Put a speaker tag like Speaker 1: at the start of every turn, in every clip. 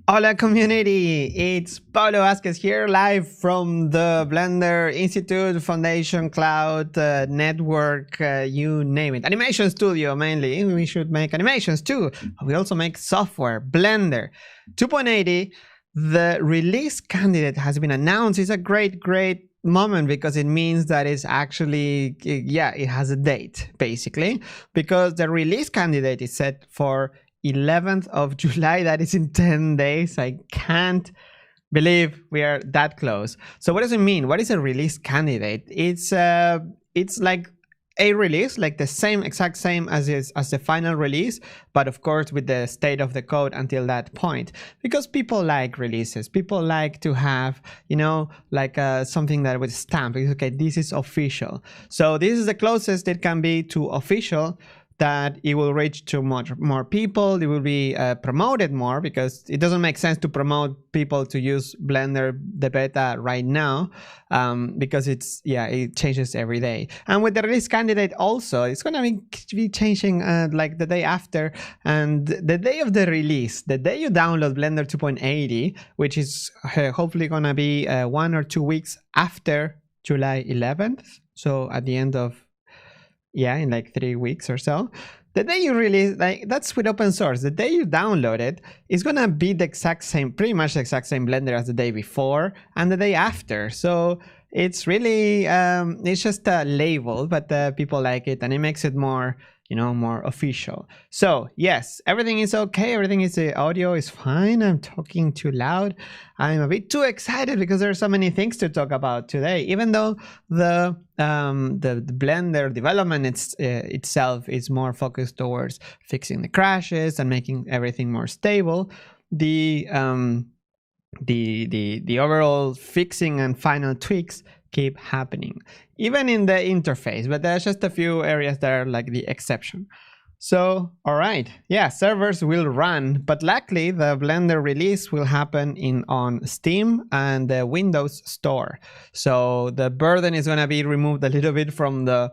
Speaker 1: Hola community, it's Pablo Vazquez here live from the Blender Institute, Foundation, Cloud, Network, you name it. Animation Studio mainly, we should make animations too. We also make software, Blender. 2.80, the release candidate has been announced. It's a great moment because it means that it's actually, it has a date basically, because the release candidate is set for 11th of July. That is in 10 days. I can't believe we are that close. So what does it mean? What is a release candidate? It's like a release, like the exact same as the final release, but of course with the state of the code until that point, because people like releases. People like to have, you know, like something that with stamp. Okay, this is official. So this is the closest it can be to official, that it will reach to much more people. It will be promoted more, because it doesn't make sense to promote people to use Blender the beta right now, because it changes every day. And with the release candidate also, it's gonna be changing like the day after, and the day of the release, the day you download Blender 2.80, which is hopefully gonna be 1 or 2 weeks after July 11th. So at the end of in like 3 weeks or so, the day you release, like, that's with open source. The day you download it is gonna be the exact same, pretty much the exact same Blender as the day before and the day after. So it's really it's just a label, but people like it, and it makes it more, you know, more official. So yes, everything is okay. Everything is, the audio is fine. I'm talking too loud. I'm a bit too excited because there are so many things to talk about today. Even though the Blender development itself is more focused towards fixing the crashes and making everything more stable, the overall fixing and final tweaks keep happening, even in the interface, but there's just a few areas that are like the exception. So, all right, yeah, servers will run, but luckily the Blender release will happen on Steam and the Windows Store. So the burden is gonna be removed a little bit from the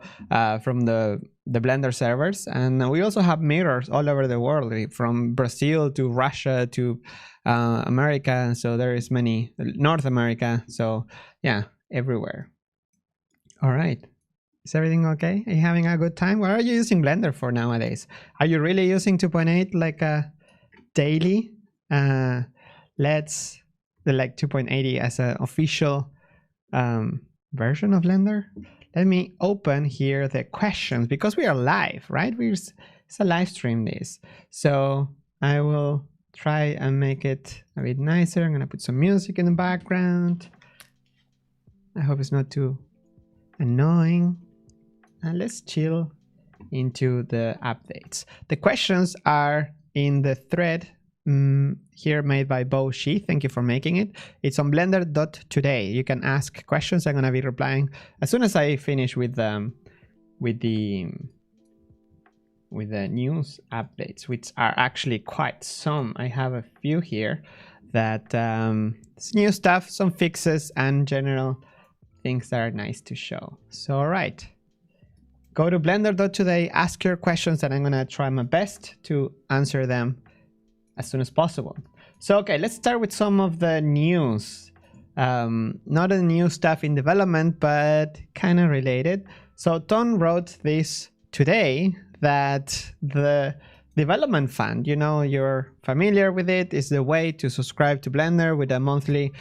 Speaker 1: Blender servers, and we also have mirrors all over the world, from Brazil to Russia to America. So there is many, North America. So yeah, everywhere. All right. Is everything okay? Are you having a good time? What are you using Blender for nowadays? Are you really using 2.8 like daily? Let's like 2.80 as an official version of Blender. Let me open here the questions, because we are live, right? It's a live stream this. So I will try and make it a bit nicer. I'm gonna put some music in the background. I hope it's not too annoying. And let's chill into the updates. The questions are in the thread here made by Bo Shi. Thank you for making it. It's on Blender.Today. You can ask questions. I'm gonna be replying as soon as I finish with the news updates, which are actually quite some. I have a few here that it's new stuff, some fixes, and general things that are nice to show. So all right, go to Blender.Today, ask your questions, and I'm gonna try my best to answer them as soon as possible. So okay, let's start with some of the news. Not the new stuff in development, but kind of related. So Ton wrote this today, that the development fund, you know, you're familiar with it, is the way to subscribe to Blender with a monthly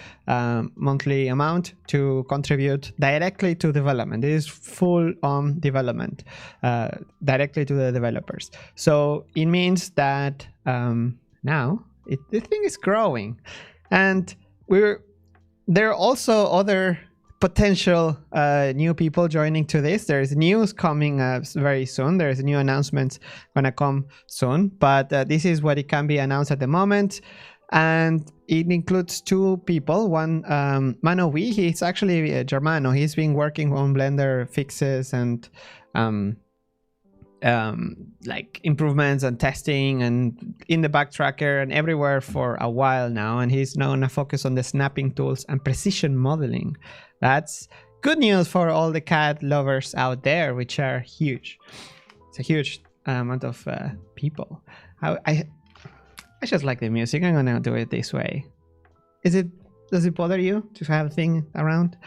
Speaker 1: amount to contribute directly to development. It is full on development, directly to the developers. So it means that now the thing is growing, and there are also other potential new people joining to this. There's news coming very soon. There's new announcements gonna come soon, but this is what it can be announced at the moment, and it includes 2 people. One, Mano V, he's actually Germano. He's been working on Blender fixes and like improvements and testing and in the backtracker and everywhere for a while now, and he's now gonna focus on the snapping tools and precision modeling. That's good news for all the CAD lovers out there, which are huge. It's a huge amount of people. I just like the music. I'm gonna do it this way. Does it bother you to have a thing around?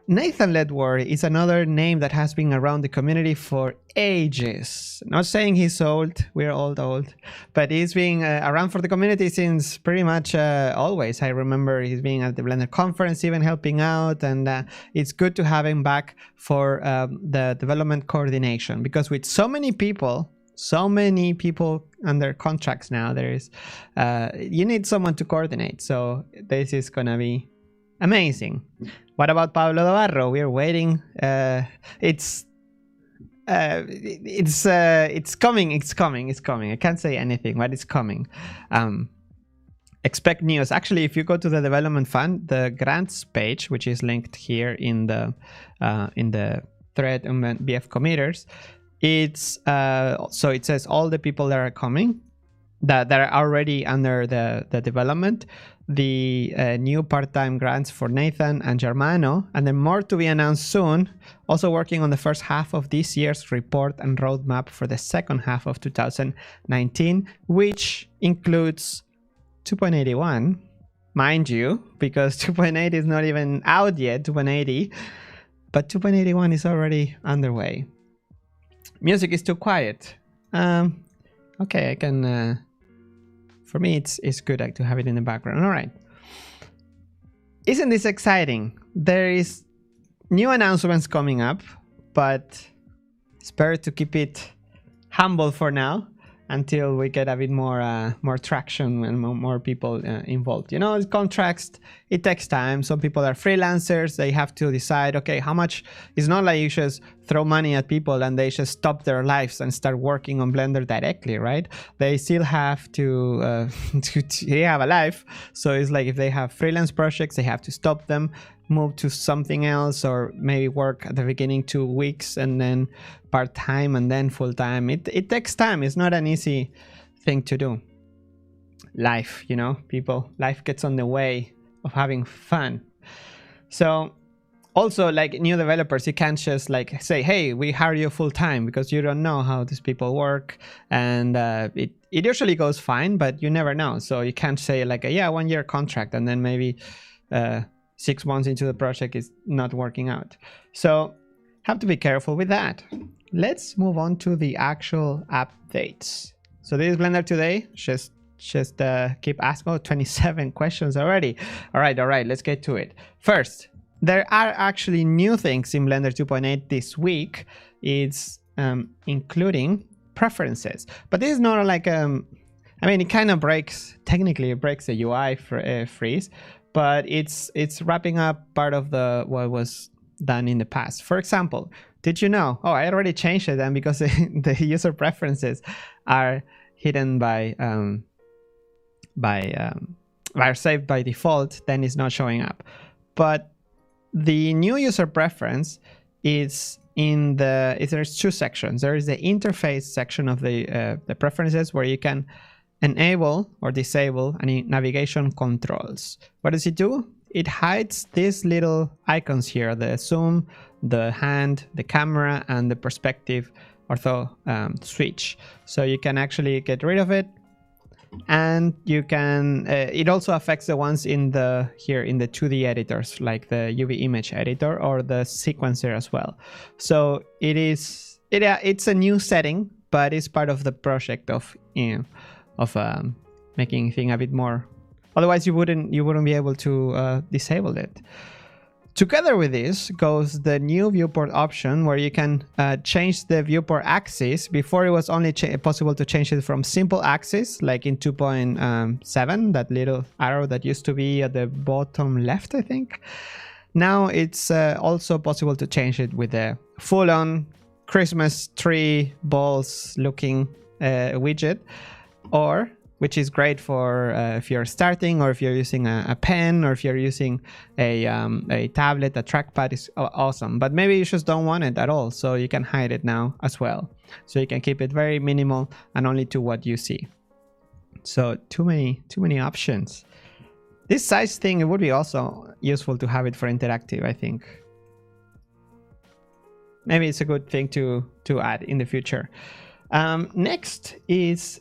Speaker 1: Nathan Ledward is another name that has been around the community for ages. Not saying he's old, we're all old, but he's been around for the community since pretty much always. I remember he's being at the Blender conference, even helping out, and it's good to have him back for the development coordination, because with so many people under contracts now, you need someone to coordinate. So this is gonna be amazing. What about Pablo Navarro? We're waiting. It's coming. I can't say anything, but it's coming. Expect news. Actually, if you go to the development fund, the grants page, which is linked here in the thread on BF committers, it's so it says all the people that are coming, that are already under the development, the new part-time grants for Nathan and Germano, and then more to be announced soon. Also working on the first half of this year's report and roadmap for the second half of 2019, which includes 2.81, mind you, because 2.8 is not even out yet, 2.80, but 2.81 is already underway. Music is too quiet. Okay, I can... for me, it's good to have it in the background. All right. Isn't this exciting? There is new announcements coming up, but it's better to keep it humble for now until we get a bit more traction and more people involved. You know, contracts, it takes time. Some people are freelancers. They have to decide, okay, how much. It's not like you just throw money at people and they just stop their lives and start working on Blender directly, right? They still have to they have a life. So it's like if they have freelance projects, they have to stop them, move to something else, or maybe work at the beginning 2 weeks and then part-time and then full-time. It takes time. It's not an easy thing to do. Life, you know, life gets on the way of having fun. So also, like new developers, you can't just like say, hey, we hire you full-time, because you don't know how these people work, and it usually goes fine, but you never know. So you can't say like, yeah, 1 year contract, and then maybe 6 months into the project is not working out. So have to be careful with that. Let's move on to the actual updates. So this is Blender.Today. Just keep asking. 27 questions already. All right, let's get to it. First, there are actually new things in Blender 2.8 this week. It's including preferences, but this is not like I mean, it kind of technically it breaks the UI freeze, but it's wrapping up part of what was done in the past. For example, did you know? Oh, I already changed it, and because the user preferences are hidden are saved by default, then it's not showing up. But the new user preference is there's 2 sections. There is the interface section of the preferences, where you can enable or disable any navigation controls. What does it do? It hides these little icons here: the zoom, the hand, the camera, and the perspective ortho switch. So you can actually get rid of it, and you can. It also affects the ones in the 2D editors, like the UV image editor or the sequencer as well. So it's a new setting, but it's part of the project of making things a bit more. Otherwise, you wouldn't be able to disable it. Together with this goes the new viewport option, where you can change the viewport axis. Before, it was only possible to change it from simple axis, like in 2.7, that little arrow that used to be at the bottom left, I think. Now it's also possible to change it with a full-on Christmas tree balls looking widget, which is great for if you're starting, or if you're using a pen, or if you're using a tablet. A trackpad is awesome, but maybe you just don't want it at all, so you can hide it now as well. So you can keep it very minimal and only to what you see. So too many options. This size thing, it would be also useful to have it for interactive, I think. Maybe it's a good thing to add in the future. Next is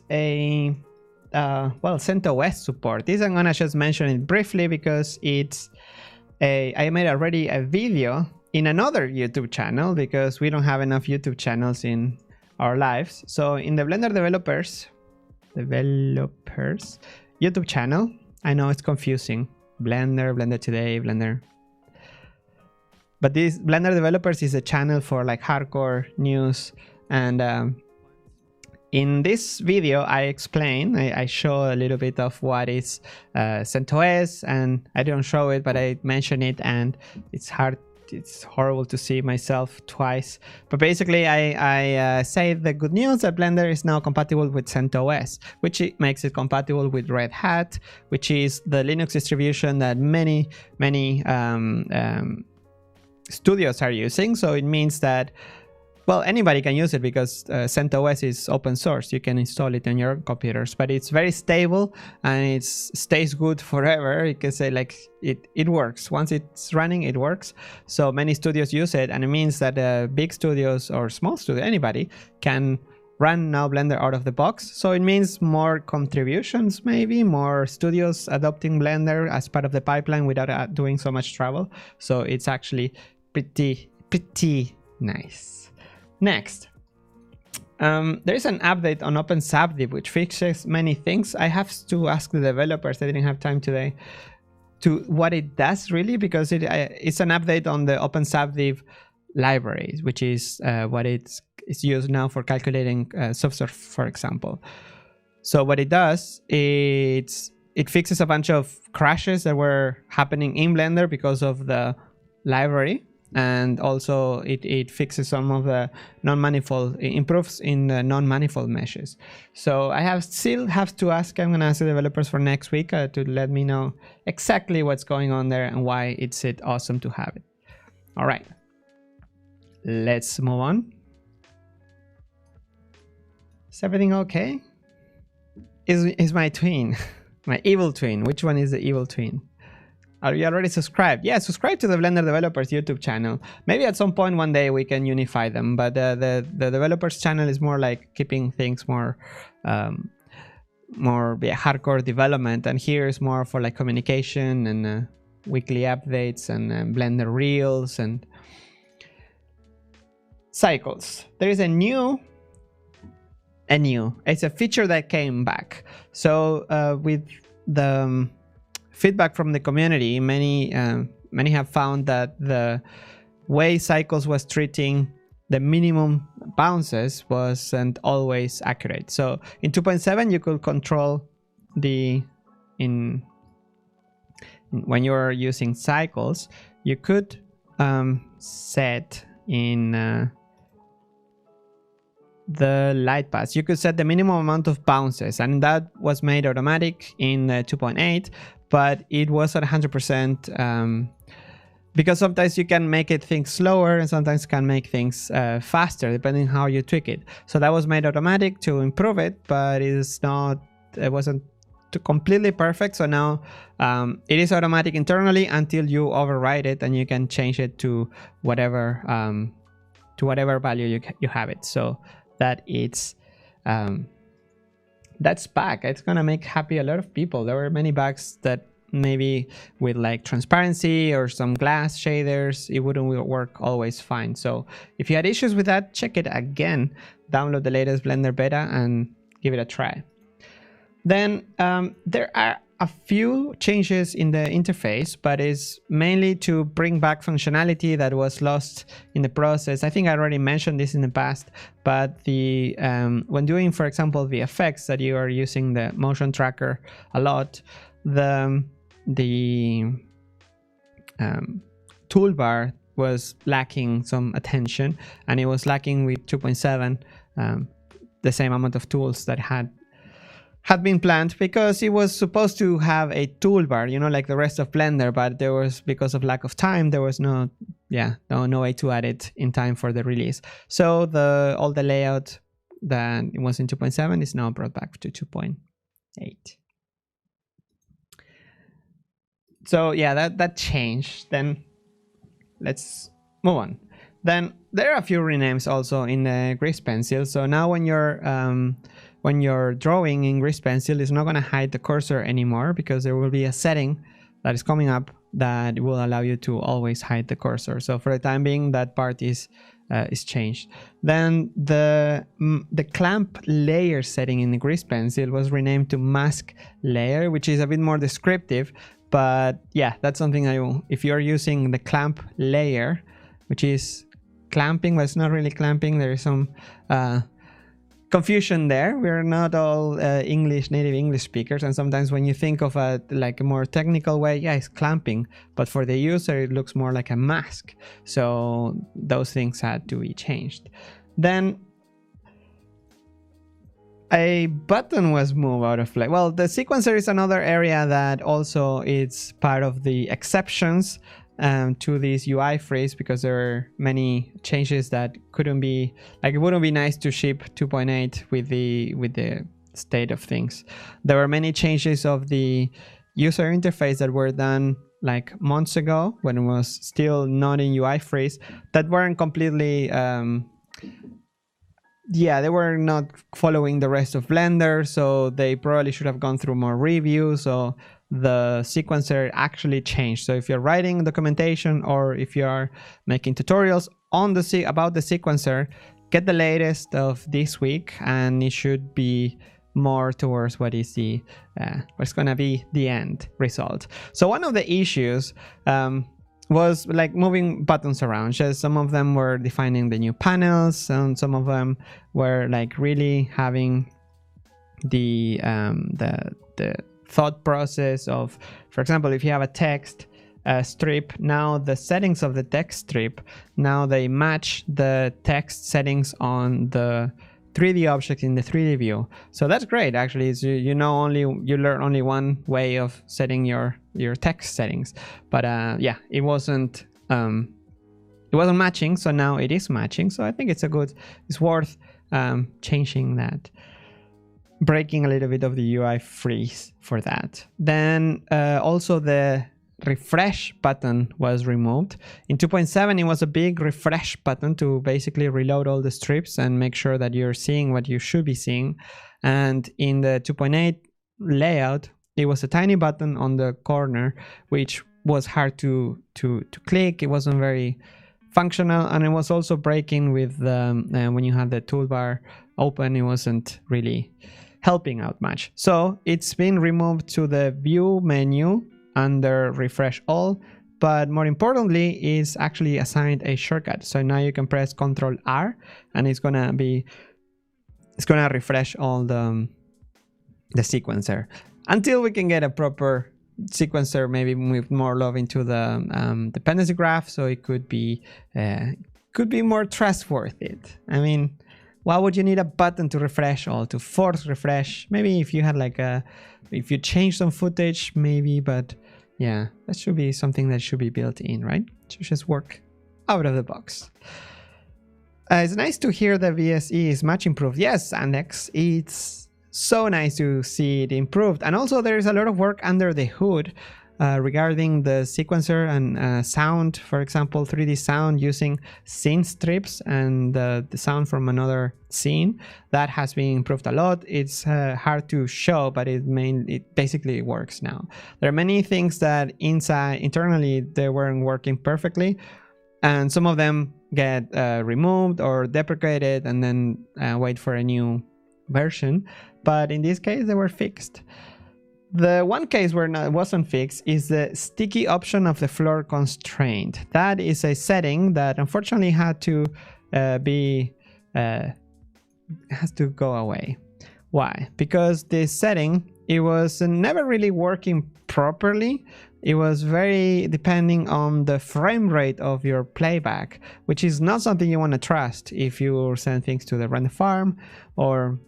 Speaker 1: well, CentOS support. This I'm gonna just mention it briefly because I made already a video in another YouTube channel because we don't have enough YouTube channels in our lives. So in the Blender developers YouTube channel, I know it's confusing. Blender, Blender.Today, Blender. But this Blender developers is a channel for like hardcore news. And in this video, I explain, I show a little bit of what is CentOS, and I don't show it, but I mention it, and it's horrible to see myself twice. But basically, I say the good news that Blender is now compatible with CentOS, which makes it compatible with Red Hat, which is the Linux distribution that many studios are using. So it means that, well, anybody can use it because CentOS is open source. You can install it on your computers, but it's very stable and it stays good forever. You can say like it works. Once it's running, it works. So many studios use it, and it means that big studios or small studio, anybody can run now Blender out of the box. So it means more contributions, maybe more studios adopting Blender as part of the pipeline without doing so much travel. So it's actually pretty nice. Next, there is an update on Subdiv which fixes many things. I have to ask the developers, I didn't have time today, to what it does really, because it's an update on the Subdiv libraries, which is what it's used now for calculating subsurf, for example. So what it does, it fixes a bunch of crashes that were happening in Blender because of the library. And also it fixes some of the non-manifold, improves in the non-manifold meshes. So I still have to ask, I'm gonna ask the developers for next week to let me know exactly what's going on there and why it's awesome to have it. All right, let's move on. Is everything okay? Is my twin, my evil twin, which one is the evil twin? Are you already subscribed? Yeah, subscribe to the Blender Developers YouTube channel. Maybe at some point one day we can unify them, but the Developers channel is more like keeping things more hardcore development, and here is more for like communication and weekly updates and Blender Reels and cycles. There is it's a feature that came back. So with the feedback from the community, many have found that the way Cycles was treating the minimum bounces wasn't always accurate. So in 2.7 you could control when you're using Cycles, you could set in the light paths, you could set the minimum amount of bounces, and that was made automatic in 2.8. But it was at 100% because sometimes you can make it things slower and sometimes can make things faster depending how you tweak it. So that was made automatic to improve it, but it wasn't completely perfect. So now it is automatic internally until you override it, and you can change it to whatever value you have it. So that that's back. It's gonna make happy a lot of people. There were many bugs that maybe with like transparency or some glass shaders, it wouldn't work always fine. So if you had issues with that, check it again. Download the latest Blender beta and give it a try. Then there are a few changes in the interface, but it's mainly to bring back functionality that was lost in the process. I think I already mentioned this in the past, but when doing, for example, the effects that you are using the motion tracker a lot, the toolbar was lacking some attention, and it was lacking with 2.7 the same amount of tools that had been planned, because it was supposed to have a toolbar, you know, like the rest of Blender, but there was, because of lack of time, there was no way to add it in time for the release. So all the layout that it was in 2.7 is now brought back to 2.8. So yeah, that changed. Then let's move on. Then there are a few renames also in the Grease Pencil. So now when you're when you're drawing in Grease Pencil, it's not going to hide the cursor anymore, because there will be a setting that is coming up that will allow you to always hide the cursor. So for the time being, that part is changed. Then the clamp layer setting in the Grease Pencil was renamed to mask layer, which is a bit more descriptive. But yeah, that's something if you're using the clamp layer, which is clamping, but it's not really clamping, there is some confusion there. We're not all native English speakers, and sometimes when you think of a more technical way, yeah, it's clamping, but for the user it looks more like a mask. So those things had to be changed. Then a button was moved out of play. Well, the sequencer is another area that also is part of the exceptions to this UI freeze, because there are many changes that couldn't be, it wouldn't be nice to ship 2.8 with the state of things. There were many changes of the user interface that were done months ago, when it was still not in UI freeze, that weren't completely they were not following the rest of Blender, so they probably should have gone through more reviews. So the sequencer actually changed. So if you're writing documentation, or if you are making tutorials on about the sequencer, get the latest of this week, and it should be more towards what is what's gonna be the end result. So one of the issues was moving buttons around. So some of them were defining the new panels, and some of them were really having the thought process of, for example, if you have a text strip, now the settings of the text strip, now they match the text settings on the 3D object in the 3D view. So that's great, actually. You learn only one way of setting your text settings, but yeah, it wasn't matching. So now it is matching. So I think it's worth changing that, breaking a little bit of the UI freeze for that. Then also the refresh button was removed. In 2.7 it was a big refresh button to basically reload all the strips and make sure that you're seeing what you should be seeing. And in the 2.8 layout, it was a tiny button on the corner, which was hard to click. It wasn't very functional, and it was also breaking with when you had the toolbar open, it wasn't really helping out much. So it's been removed to the view menu under refresh all, but more importantly is actually assigned a shortcut. So now you can press Ctrl R, and it's gonna refresh all the sequencer until we can get a proper sequencer, maybe with more love into the dependency graph, so it could be more trustworthy. I mean, why would you need a button to refresh all, to force refresh? Maybe if you had if you change some footage, maybe, but yeah, that should be something that should be built in, right? It should just work out of the box. It's nice to hear that VSE is much improved. Yes, Annex, it's so nice to see it improved. And also there is a lot of work under the hood regarding the sequencer and sound, for example, 3D sound using scene strips and the sound from another scene. That has been improved a lot. It's hard to show, but it basically works now. There are many things that internally they weren't working perfectly, and some of them get removed or deprecated and then wait for a new version. But in this case, they were fixed. The one case where it wasn't fixed is the sticky option of the floor constraint. That is a setting that unfortunately has to go away. Why? Because this setting, it was never really working properly. It was very depending on the frame rate of your playback, which is not something you want to trust if you send things to the render farm, or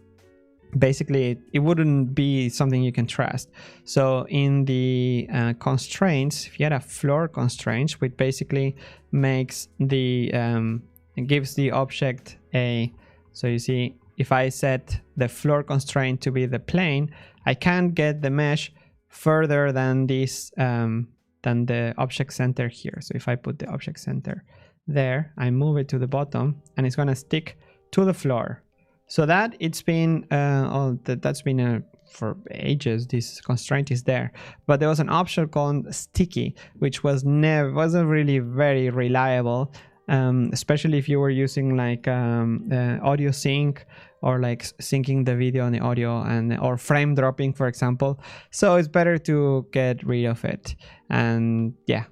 Speaker 1: basically it wouldn't be something you can trust. So in the constraints, if you had a floor constraint, which basically makes the gives the object a, so you see, if I set the floor constraint to be the plane, I can't get the mesh further than this than the object center here. So if I put the object center there, I move it to the bottom, and it's going to stick to the floor. So that it's been that's been for ages. This constraint is there, but there was an option called sticky, which wasn't really very reliable, especially if you were using like audio sync or like syncing the video and the audio or frame dropping, for example. So it's better to get rid of it. And yeah,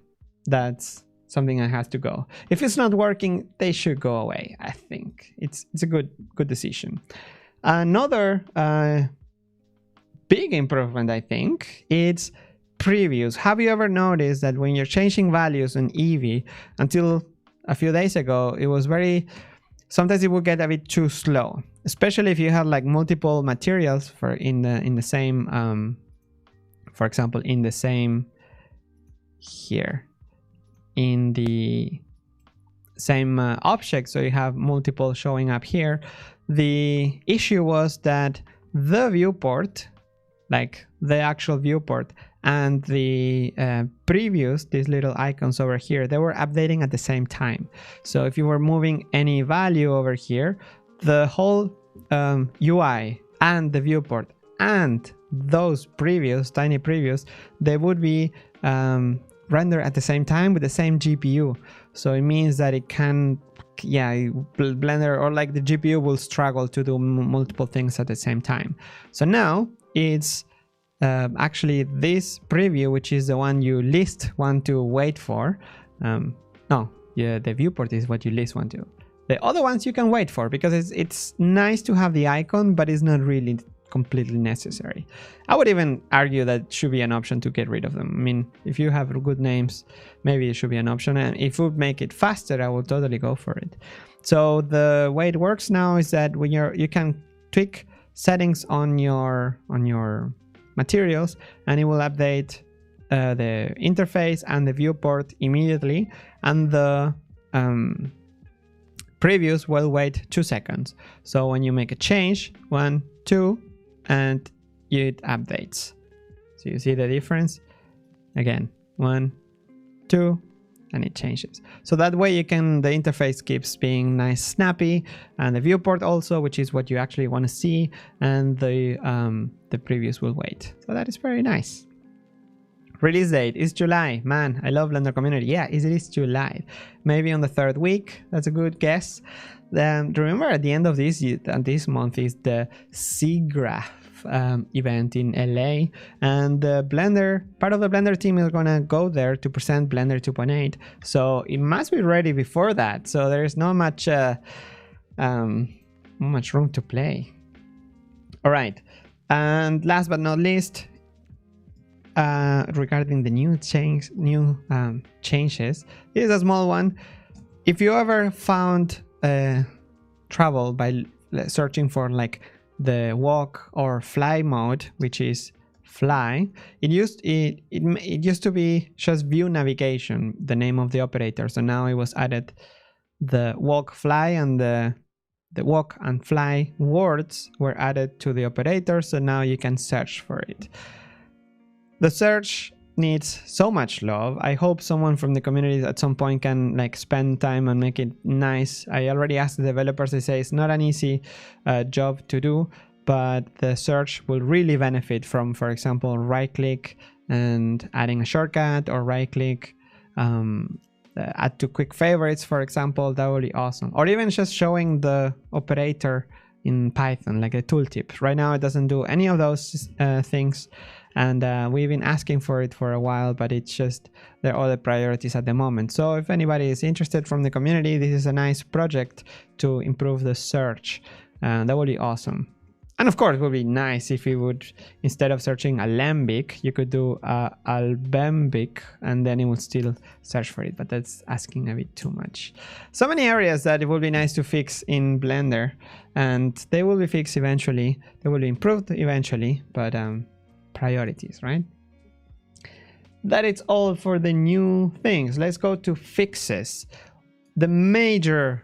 Speaker 1: that's something that has to go. If it's not working, they should go away. I think it's a good decision. Another big improvement, I think, it's previews. Have you ever noticed that when you're changing values in Eevee, until a few days ago, it was sometimes it will get a bit too slow, especially if you have like multiple materials in the same for example, in the same here, in the same object. So you have multiple showing up here. The issue was that the viewport, like the actual viewport, and the previews, these little icons over here, they were updating at the same time. So if you were moving any value over here, the whole UI and the viewport and those previews, tiny previews, they would be rendered at the same time with the same GPU. So it means that it can, Blender or like the GPU will struggle to do multiple things at the same time. So now it's actually this preview, which is the one you least want to wait for. The viewport is what you least want to. The other ones you can wait for, because it's nice to have the icon, but it's not really completely necessary. I would even argue that it should be an option to get rid of them. I mean, if you have good names, maybe it should be an option, and if it would make it faster, I would totally go for it. So the way it works now is that when you can tweak settings on your materials, and it will update the interface and the viewport immediately, and the previews will wait 2 seconds. So when you make a change, 1, 2, and it updates. So you see the difference? Again, 1, 2, and it changes. So that way the interface keeps being nice, snappy, and the viewport also, which is what you actually want to see, and the previews will wait. So that is very nice. Release date is July. Man, I love Blender community. Yeah, it is July. Maybe on the 3rd week. That's a good guess. Remember, at the end of this month is the SIGGRAPH event in LA, and the part of the Blender team is gonna go there to present Blender 2.8. So it must be ready before that. So there is not much room to play. All right, and last but not least, regarding the new changes, this is a small one. If you ever found trouble by searching for like the walk or fly mode, which is fly, it used to be just view navigation, the name of the operator. So now it was added the walk, fly, and the walk and fly words were added to the operator. So now you can search for it. The search needs so much love. I hope someone from the community at some point can like spend time and make it nice. I already asked the developers. They say it's not an easy job to do, but the search will really benefit from, for example, right click and adding a shortcut, or right click, add to quick favorites, for example. That would be awesome. Or even just showing the operator in Python, like a tooltip. Right now it doesn't do any of those things. And we've been asking for it for a while, but it's just there are other priorities at the moment. So if anybody is interested from the community, this is a nice project to improve the search. That would be awesome. And of course, it would be nice if you would, instead of searching alembic, you could do albembic, and then it would still search for it. But that's asking a bit too much. So many areas that it would be nice to fix in Blender, and they will be fixed eventually. They will be improved eventually, but priorities, right? That is all for the new things. Let's go to fixes. The major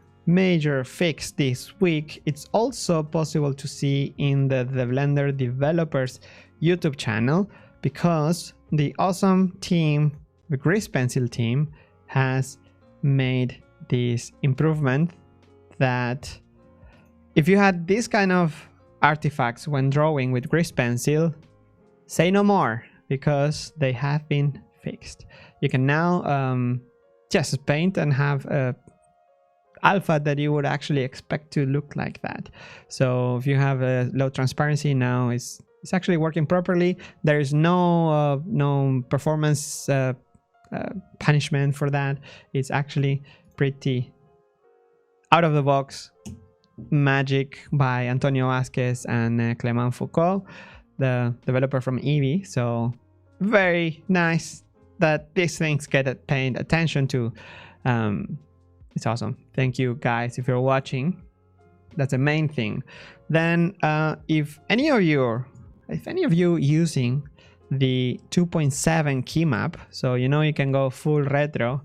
Speaker 1: fix this week, it's also possible to see in the Blender developers YouTube channel, because the awesome team, the Grease Pencil team, has made this improvement that if you had this kind of artifacts when drawing with grease pencil, say no more, because they have been fixed. You can now just paint and have a alpha that you would actually expect to look like that. So if you have a low transparency, now it's actually working properly. There is no performance punishment for that. It's actually pretty out of the box magic by Antonio Vazquez and Clement Foucault, the developer from Eevee. So very nice that these things get paid attention to. It's awesome. Thank you guys if you're watching. That's the main thing. Then if any of you using the 2.7 key map, so you know you can go full retro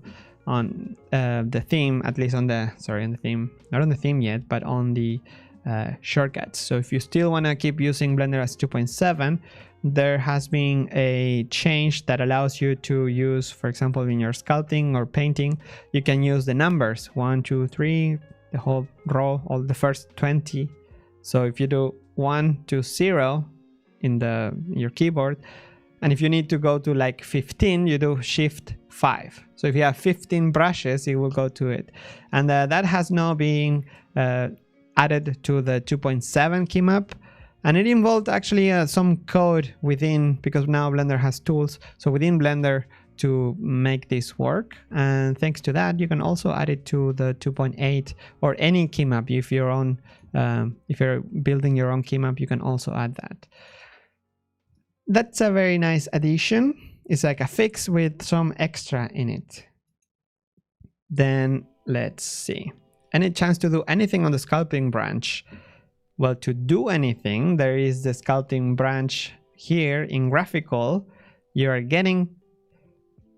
Speaker 1: on the theme, at least on the on the theme, not on the theme yet, but on the shortcuts. So if you still want to keep using Blender as 2.7, there has been a change that allows you to use, for example, in your sculpting or painting, you can use the numbers 1, 2, 3, the whole row, all the first 20. So if you do 1 to 0 in your keyboard, and if you need to go to like 15, you do Shift 5. So if you have 15 brushes, it will go to it. And that has now been added to the 2.7 key map. And it involved actually some code within, because now Blender has tools, so within Blender to make this work. And thanks to that, you can also add it to the 2.8 or any key map. If you're building your own key map, you can also add that. That's a very nice addition. It's like a fix with some extra in it. Then let's see. Any chance to do anything on the sculpting branch? Well, to do anything, there is the sculpting branch here in graphical. You are getting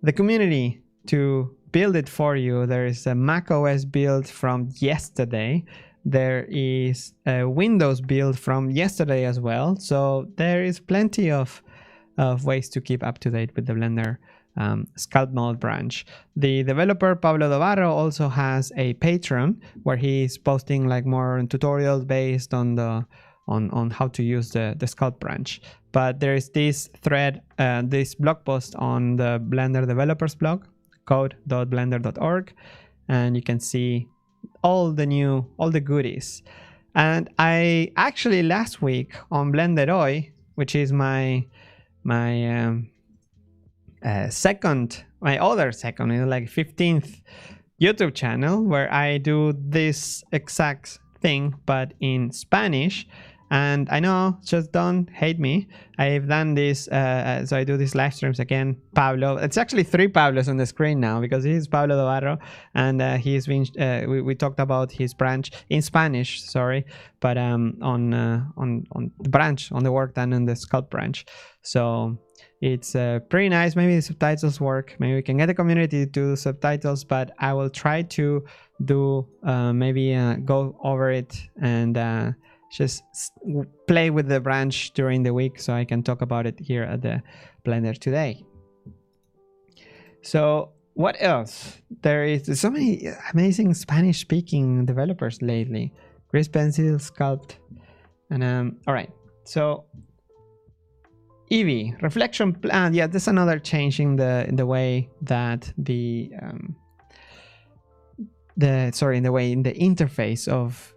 Speaker 1: the community to build it for you. There is a macOS build from yesterday. There is a Windows build from yesterday as well. So there is plenty of ways to keep up to date with the Blender sculpt mode branch. The developer Pablo Vazquez also has a Patreon where he's posting like more tutorials based on how to use the sculpt branch. But there is this thread, this blog post on the Blender developers blog, code.blender.org, and you can see all the goodies. And I actually last week on Blender.Today, which is my other second, like 15th YouTube channel, where I do this exact thing but in Spanish. And I know, just don't hate me, I've done this, so I do these live streams again. Pablo, it's actually 3 Pablos on the screen now, because he's Pablo Vazquez, and he's been we talked about his branch in Spanish, sorry, but on the branch, on the work done in the sculpt branch. So it's pretty nice. Maybe the subtitles work, maybe we can get the community to do subtitles, but I will try to do go over it and just play with the branch during the week so I can talk about it here at the Blender.Today. So what else? There's so many amazing Spanish speaking developers lately. Grease Pencil, Sculpt, and all right. So Eevee reflection plan. Yeah, there's another change in the way that in the interface of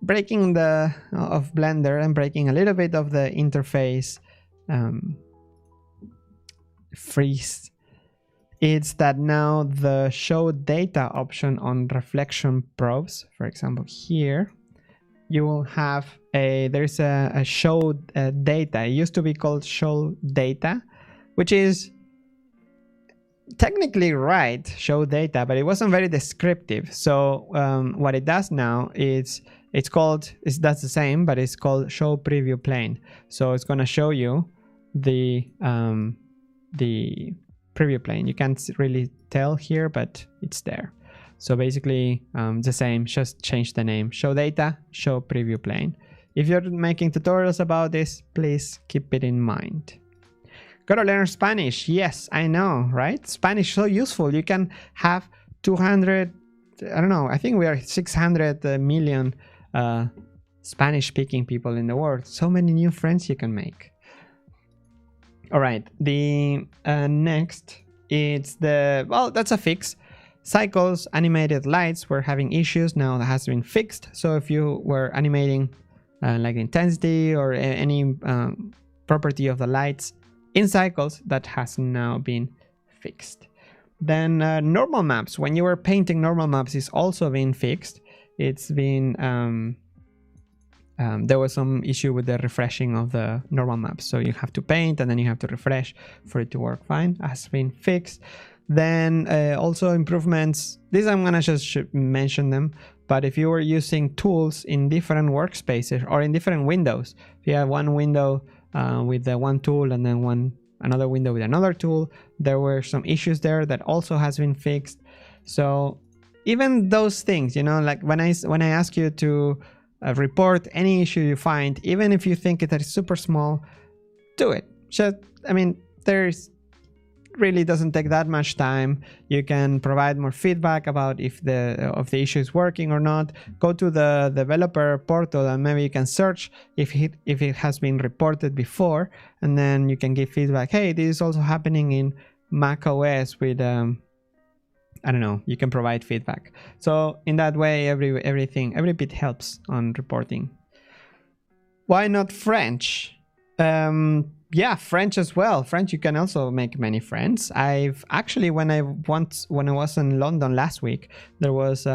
Speaker 1: breaking of Blender and breaking a little bit of the interface freeze. It's that now the show data option on reflection probes, for example here, you will have there's a show data. It used to be called show data, which is technically right, show data, but it wasn't very descriptive. So what it does now is that's the same, but it's called show preview plane. So it's going to show you the preview plane. You can't really tell here, but it's there. So basically the same, just change the name. Show data, show preview plane. If you're making tutorials about this, please keep it in mind. Gotta learn Spanish. Yes, I know, right? Spanish is so useful. You can have 200, I don't know, I think we are 600 million Spanish-speaking people in the world. So many new friends you can make. All right, the next, it's the, well, that's a fix. Cycles, animated lights were having issues. Now that has been fixed. So if you were animating like intensity or any property of the lights in cycles, that has now been fixed. Then normal maps, when you were painting normal maps, is also been fixed. It's been there was some issue with the refreshing of the normal maps, so you have to paint and then you have to refresh for it to work fine. Has been fixed. Then also improvements, this I'm gonna just mention them, but if you were using tools in different workspaces or in different windows, if you have one window with the one tool and then another window with another tool, there were some issues there that also has been fixed. So even those things, you know, like when I ask you to report any issue you find, even if you think that it's super small, do it. Just, I mean, there's really doesn't take that much time. You can provide more feedback about if the issue is working or not. Go to the developer portal and maybe you can search if it has been reported before, and then you can give feedback. Hey, this is also happening in Mac OS with I don't know, you can provide feedback. So in that way, every bit helps on reporting. Why not French? Yeah, French as well. French, you can also make many friends. I've actually, when I was in London last week, there was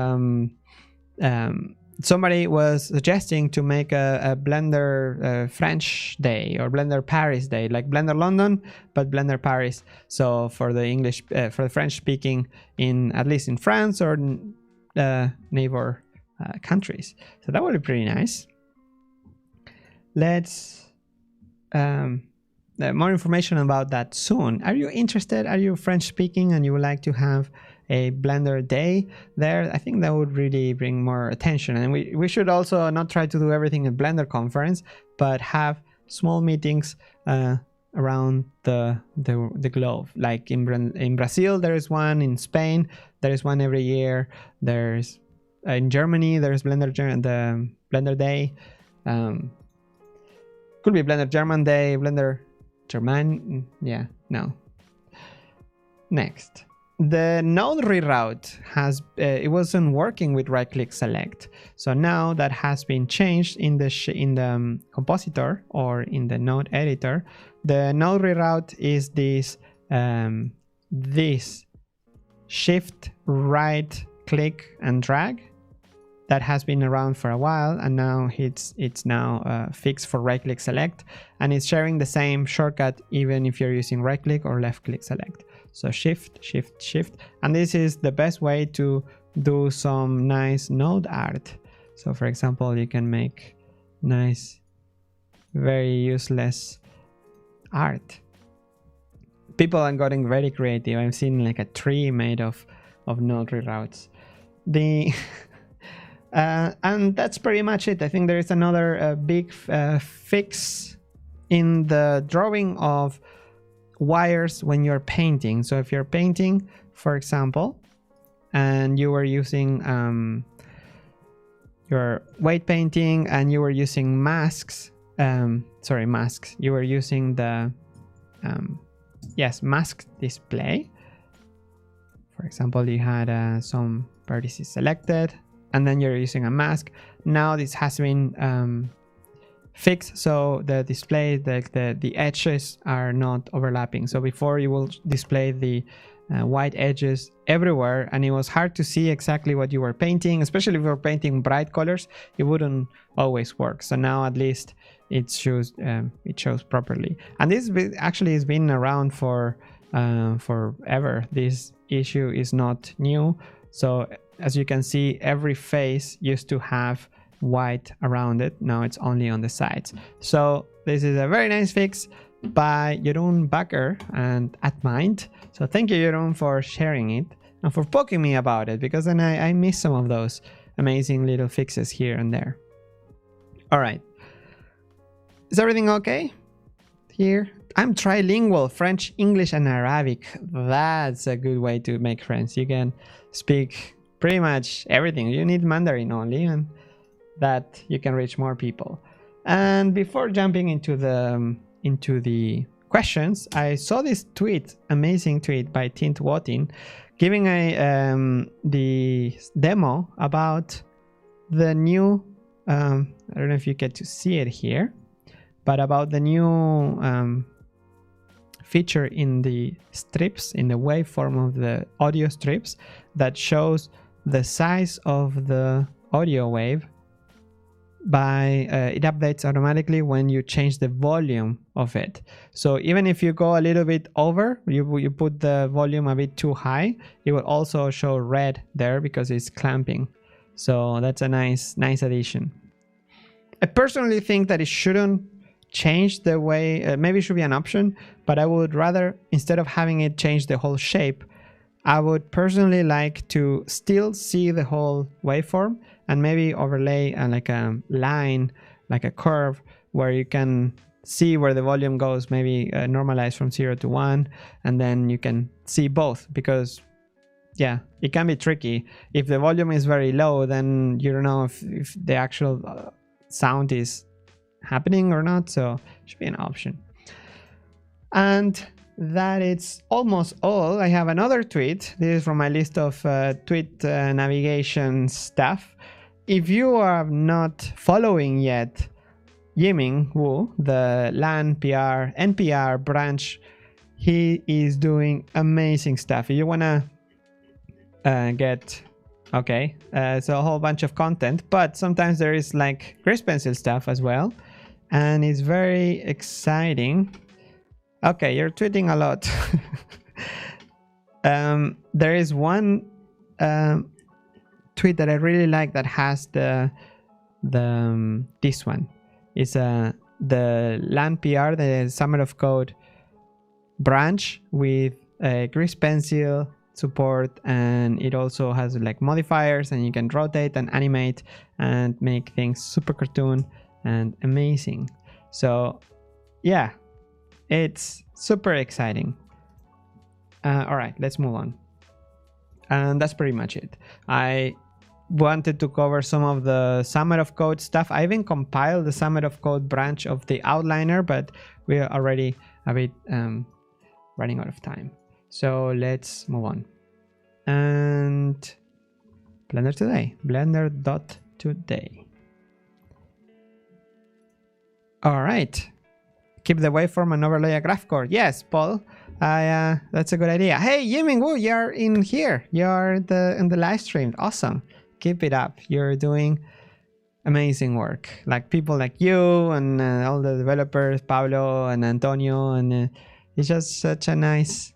Speaker 1: somebody was suggesting to make a Blender French day or Blender Paris day, like Blender London, but Blender Paris. So for the English, for the French speaking in, at least in France or neighbor countries. So that would be pretty nice. Let's, more information about that soon. Are you interested? Are you French speaking and you would like to have a Blender day there? I think that would really bring more attention. And we should also not try to do everything at Blender conference, but have small meetings around the globe. Like in Brazil, there is one. In Spain, there is one every year. There's in Germany, there's the Blender Day. Could be Blender German Day, Blender German, yeah, no. Next, the node reroute has, it wasn't working with right-click select. So now that has been changed in the compositor or in the node editor. The node reroute is this, this shift right click and drag that has been around for a while, and now it's now fixed for right click select, and it's sharing the same shortcut even if you're using right click or left click select. So shift, shift, shift, and this is the best way to do some nice node art. So for example, you can make nice, very useless art. People are getting very creative. I've seen like a tree made of node reroutes. The and that's pretty much it. I think there is another big fix in the drawing of wires when you're painting. So if you're painting, for example, and you were using your weight painting and you were using masks, masks, you were using the mask display. For example, you had some vertices selected, and then you're using a mask. Now this has been fixed, so the display, the edges are not overlapping. So before you will display the white edges everywhere, and it was hard to see exactly what you were painting, especially if you were painting bright colors. It wouldn't always work. So now at least it shows properly. And this actually has been around for forever. This issue is not new. So as you can see, every face used to have white around it. Now it's only on the sides. So this is a very nice fix by Jeroen Bakker and @Mind. So thank you, Jeroen, for sharing it and for poking me about it, because then I missed some of those amazing little fixes here and there. All right. Is everything okay here? I'm trilingual, French, English, and Arabic. That's a good way to make friends. You can speak pretty much everything. You need Mandarin only, and that you can reach more people. And before jumping into the questions, I saw this tweet, amazing tweet by Tint Wotin, giving the demo about the new, I don't know if you get to see it here, but about the new feature in the strips, in the waveform of the audio strips, that shows the size of the audio wave by it updates automatically when you change the volume of it. So even if you go a little bit over, you put the volume a bit too high, it will also show red there because it's clamping. So that's a nice addition. I personally think that it shouldn't change the way, maybe it should be an option, but I would rather, instead of having it change the whole shape, I would personally like to still see the whole waveform and maybe overlay like a line, like a curve, where you can see where the volume goes, maybe normalize from 0 to 1, and then you can see both, because yeah, it can be tricky. If the volume is very low, then you don't know if the actual sound is happening or not, so it should be an option. And that is almost all. I have another tweet. This is from my list of tweet navigation stuff. If you are not following yet Yiming Wu, the LAN PR NPR branch, he is doing amazing stuff. If you wanna get okay, so a whole bunch of content, but sometimes there is like Grease Pencil stuff as well, and it's very exciting. Okay, you're tweeting a lot. There is one tweet that I really like that has this one. It's the LAN PR, the Summer of Code branch with Grease Pencil support, and it also has like modifiers, and you can rotate and animate and make things super cartoon and amazing. So yeah, it's super exciting. All right, let's move on. And that's pretty much it. I wanted to cover some of the Summer of Code stuff. I even compiled the Summer of Code branch of the outliner, but we're already a bit running out of time. So let's move on. And Blender.Today, Blender.Today. All right. Keep the waveform and overlay a graph core. Yes, Paul. That's a good idea. Hey, Yiming Wu, you're in here. You're in the live stream. Awesome. Keep it up. You're doing amazing work. Like people like you and all the developers, Pablo and Antonio, and it's just such a nice.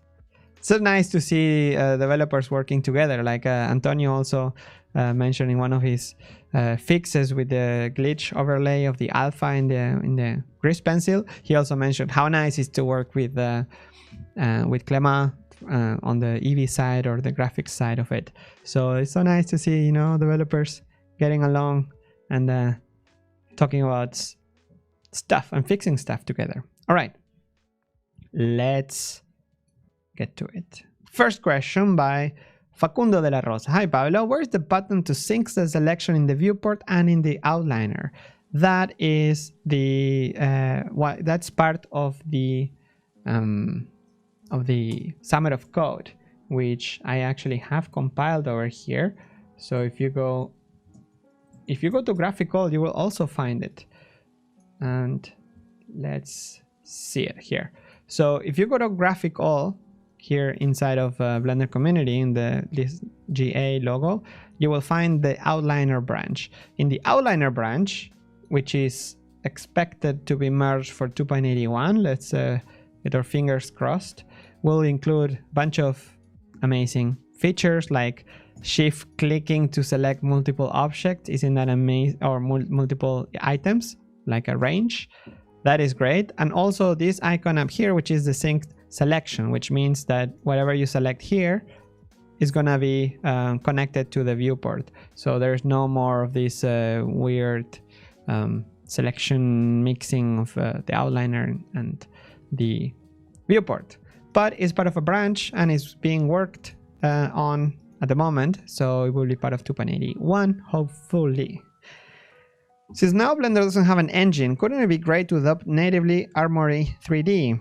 Speaker 1: So nice to see developers working together. Like Antonio also mentioned in one of his fixes with the glitch overlay of the alpha in the Grease Pencil. He also mentioned how nice it is to work with Clema on the EV side or the graphics side of it. So it's so nice to see, you know, developers getting along and talking about stuff and fixing stuff together. All right, let's get to it. First question by Facundo de la Rosa. Hi Pablo, where's the button to sync the selection in the viewport and in the outliner? That is the that's part of the Summer of Code, which I actually have compiled over here. So if you go to graphical, you will also find it. And let's see it here. So if you go to graphical here inside of Blender community in this GA logo, you will find the outliner branch. In the outliner branch, which is expected to be merged for 2.81, let's get our fingers crossed, will include a bunch of amazing features like shift clicking to select multiple objects. Isn't that amazing? Or multiple items, like a range. That is great. And also this icon up here, which is the synced selection, which means that whatever you select here is gonna be connected to the viewport. So there's no more of this weird selection mixing of the outliner and the viewport. But it's part of a branch and it's being worked on at the moment, so it will be part of 2.81 hopefully. Since now Blender doesn't have an engine, couldn't it be great to adopt natively Armory 3D?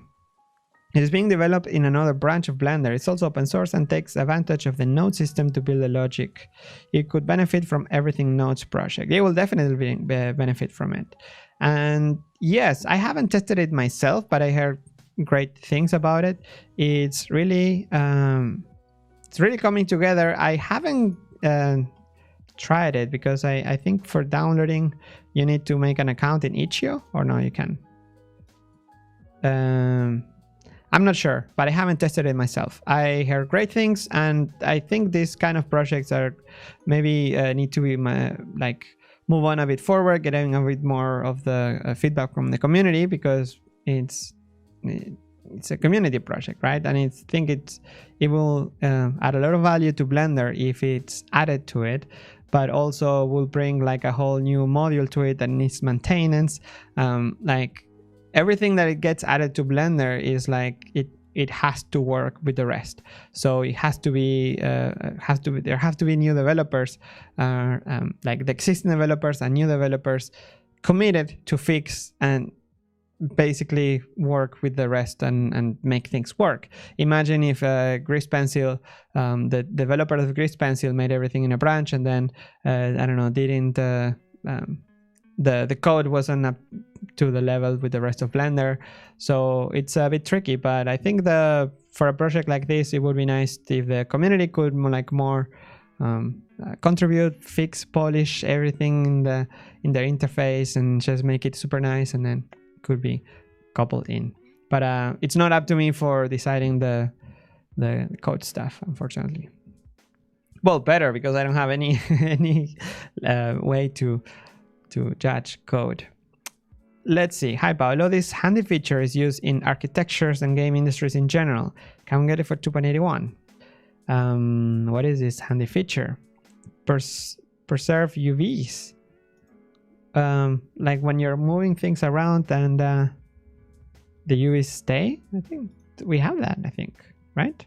Speaker 1: It is being developed in another branch of Blender. It's also open source and takes advantage of the node system to build the logic. It could benefit from everything nodes project. It will definitely benefit from it. And yes, I haven't tested it myself, but I heard great things about it. It's really coming together. I haven't tried it because I think for downloading you need to make an account in Itch.io, or no, you can. I'm not sure, but I haven't tested it myself. I heard great things, and I think these kind of projects are maybe need to be like move on a bit forward, getting a bit more of the feedback from the community, because it's a community project, right? And I think it will add a lot of value to Blender if it's added to it, but also will bring like a whole new module to it that needs maintenance. Like everything that it gets added to Blender is like it has to work with the rest. So it has to be there have to be new developers, like the existing developers and new developers committed to fix and basically work with the rest and make things work. Imagine if Grease Pencil, the developer of Grease Pencil made everything in a branch, and then I don't know, didn't the code wasn't up to the level with the rest of Blender. So it's a bit tricky, but I think for a project like this, it would be nice if the community could more contribute, fix, polish everything in their interface and just make it super nice, and then could be coupled in. But it's not up to me for deciding the code stuff, unfortunately. Well, better, because I don't have any way to judge code. Let's see. Hi Pablo, this handy feature is used in architectures and game industries in general. Can we get it for 2.81? What is this handy feature? Preserve UVs. Like when you're moving things around and the UVs stay. I think we have that, I think, right?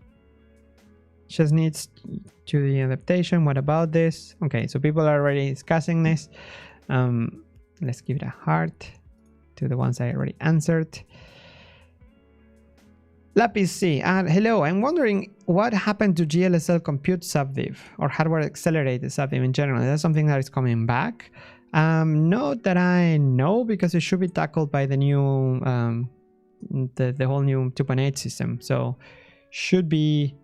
Speaker 1: Just needs to the adaptation. What about this? Okay, so people are already discussing this. Let's give it a heart to the ones I already answered. Lapis C, hello, I'm wondering what happened to GLSL Compute Subdiv or hardware accelerated Subdiv in general. Is that something that is coming back? Not that I know, because it should be tackled by the new the whole new 2.8 system. So should be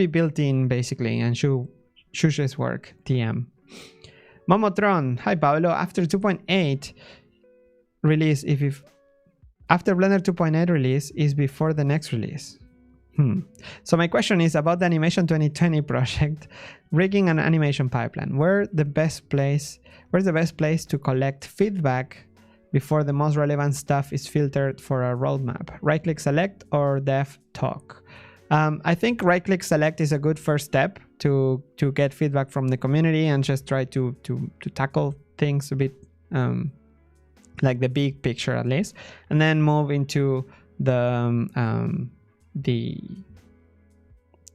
Speaker 1: built in basically, and should just work. TM. Momotron, hi Pablo. After 2.8 release, if after Blender 2.8 release is before the next release. So my question is about the Animation 2020 project, rigging an animation pipeline. Where's the best place to collect feedback before the most relevant stuff is filtered for a roadmap? Right-click select or dev talk? I think right-click select is a good first step to get feedback from the community and just try to tackle things a bit like the big picture at least, and then move into the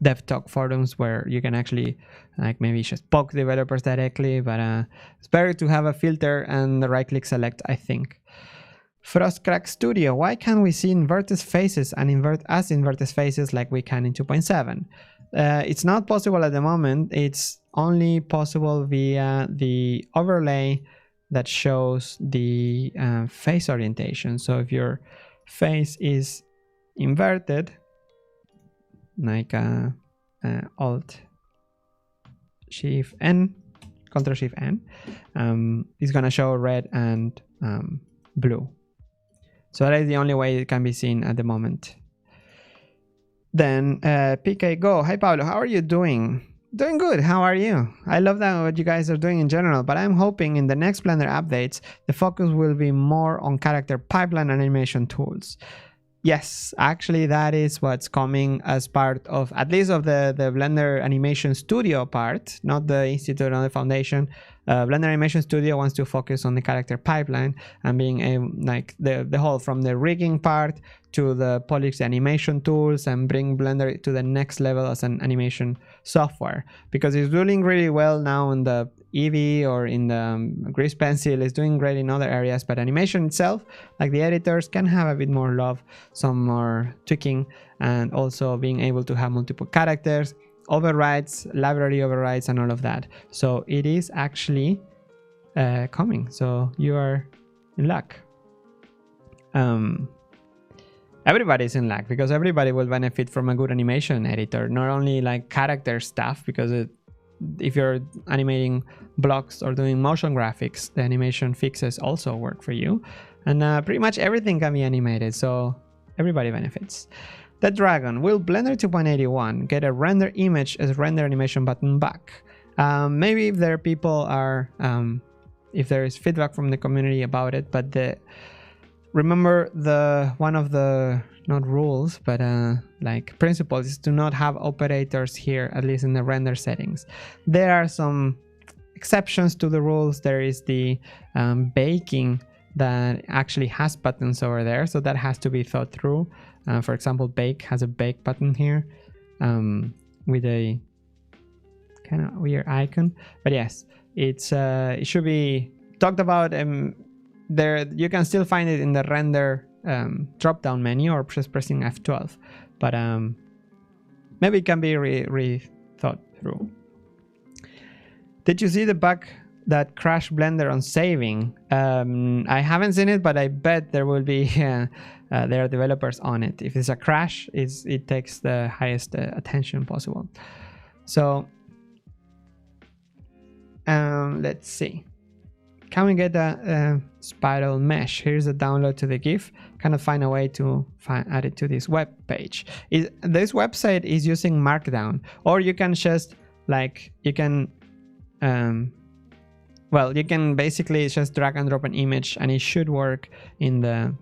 Speaker 1: dev talk forums where you can actually like maybe just poke developers directly, but it's better to have a filter and the right-click select, I think. Frostcrack Studio, why can't we see inverted faces and invert as inverted faces like we can in 2.7? It's not possible at the moment. It's only possible via the overlay that shows the face orientation. So if your face is inverted, like Alt Shift N, Control Shift N, it's gonna show red and blue. So that is the only way it can be seen at the moment. Then PK Go, hi Pablo, how are you doing? Doing good, how are you? I love that what you guys are doing in general, but I'm hoping in the next Blender updates, the focus will be more on character pipeline and animation tools. Yes, actually that is what's coming as part of, at least of the Blender Animation Studio part, not the Institute, not the Foundation. Blender Animation Studio wants to focus on the character pipeline and being like the whole, from the rigging part to the polish animation tools, and bring Blender to the next level as an animation software, because it's doing really well now in the Eevee or in the Grease Pencil. It's doing great in other areas, but animation itself, like the editors, can have a bit more love, some more tweaking, and also being able to have multiple characters, overrides, library overrides, and all of that. So it is actually coming, so you are in luck. Everybody's in luck, because everybody will benefit from a good animation editor, not only like character stuff, because if you're animating blocks or doing motion graphics, the animation fixes also work for you, and pretty much everything can be animated, so everybody benefits. The Dragon, will Blender 2.81 get a render image as render animation button back? Maybe if there are people if there is feedback from the community about it, but remember one of the, not rules, but like principles, is to not have operators here, at least in the render settings. There are some exceptions to the rules. There is the baking that actually has buttons over there, so that has to be thought through. For example, bake has a bake button here with a kind of weird icon, but yes, it should be talked about. There you can still find it in the render drop down menu, or just pressing F12, but maybe it can be rethought through. Did you see the bug that crashed Blender on saving? I haven't seen it, but I bet there will be there are developers on it. If it's a crash, it takes the highest attention possible. So let's see. Can we get a spiral mesh? Here's a download to the GIF. Kind of find a way to add it to this web page. This website is using Markdown, or you can just like, you can well, you can basically just drag and drop an image, and it should work in the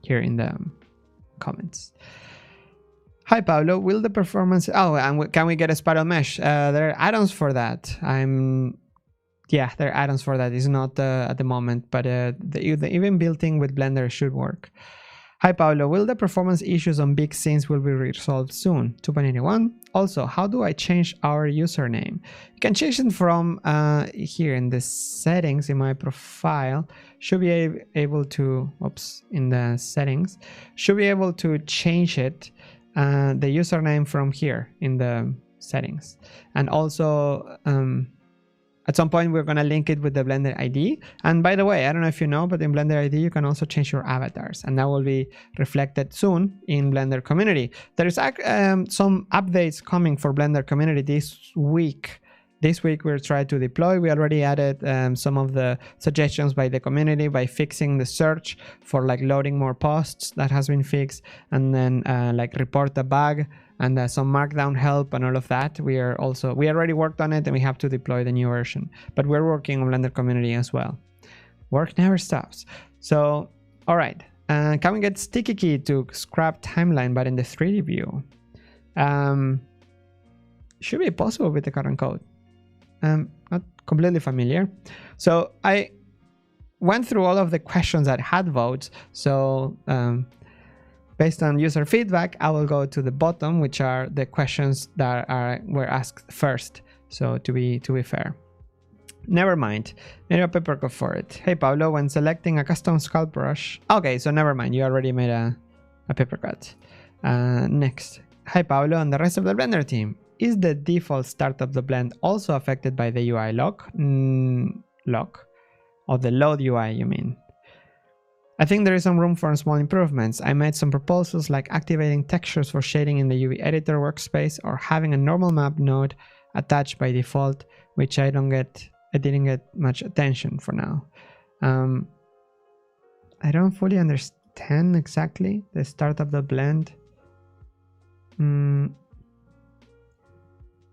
Speaker 1: here in the comments. Hi Pablo, will the performance, and can we get a spiral mesh? There are add-ons for that. Yeah, there are add-ons for that. It's not at the moment, but even built-in with Blender should work. Hi Pablo, will the performance issues on big scenes will be resolved soon? 2.81. Also, how do I change our username? You can change it from here in the settings in my profile. Should be able to, in the settings, should be able to change it, the username from here in the settings. And also, at some point, we're going to link it with the Blender ID. And by the way, I don't know if you know, but in Blender ID, you can also change your avatars, and that will be reflected soon in Blender Community. There is some updates coming for Blender Community this week. This week, we're trying to deploy. We already added some of the suggestions by the community by fixing the search for like loading more posts. That has been fixed. And then like report a bug, and some markdown help and all of that. We already worked on it, and we have to deploy the new version, but we're working on Blender Community as well. Work never stops. So, all right. Can we get sticky key to scrap timeline, but in the 3D view? Should be possible with the current code. Not completely familiar. So I went through all of the questions that had votes. So, based on user feedback, I will go to the bottom, which are the questions that were asked first. So to be fair, never mind. Made a paper cut for it. Hey Pablo, when selecting a custom sculpt brush, okay, so never mind. You already made a paper cut. Next, hi Pablo and the rest of the Blender team. Is the default start of the blend also affected by the UI lock? Lock, or the load UI, you mean? I think there is some room for small improvements. I made some proposals like activating textures for shading in the UV editor workspace, or having a normal map node attached by default, which I didn't get much attention for now. I don't fully understand exactly the start of the blend.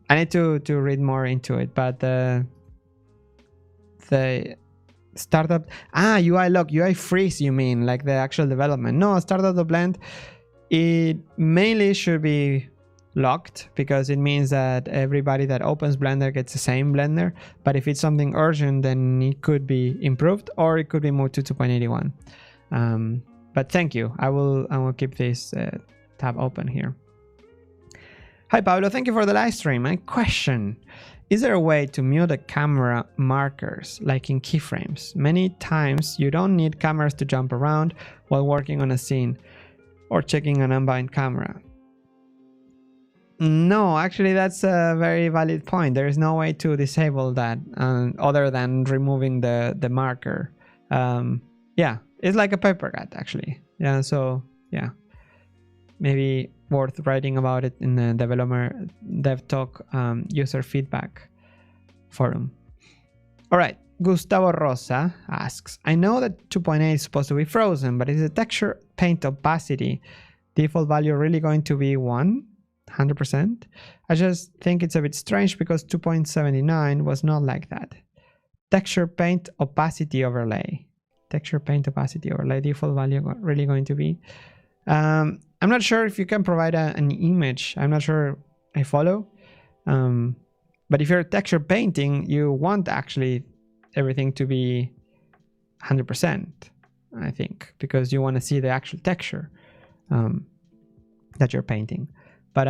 Speaker 1: I need to read more into it, but the startup, UI lock, UI freeze, you mean, like the actual development? No, startup the blend, it mainly should be locked, because it means that everybody that opens Blender gets the same Blender. But if it's something urgent, then it could be improved, or it could be moved to 2.81. But thank you. I will keep this tab open here. Hi Pablo, thank you for the live stream. My question: is there a way to mute the camera markers like in Keyframes? Many times you don't need cameras to jump around while working on a scene or checking an unbound camera. No, actually that's a very valid point. There is no way to disable that other than removing the marker. Yeah, it's like a paper cut actually. Yeah, so yeah, maybe worth writing about it in the developer dev talk user feedback forum. All right, Gustavo Rosa asks, I know that 2.8 is supposed to be frozen, but is the texture paint opacity default value really going to be 100%? I just think it's a bit strange because 2.79 was not like that. Texture paint opacity overlay. Texture paint opacity overlay default value really going to be. I'm not sure if you can provide an image. I'm not sure I follow. But if you're texture painting, you want actually everything to be 100%, I think, because you want to see the actual texture that you're painting. But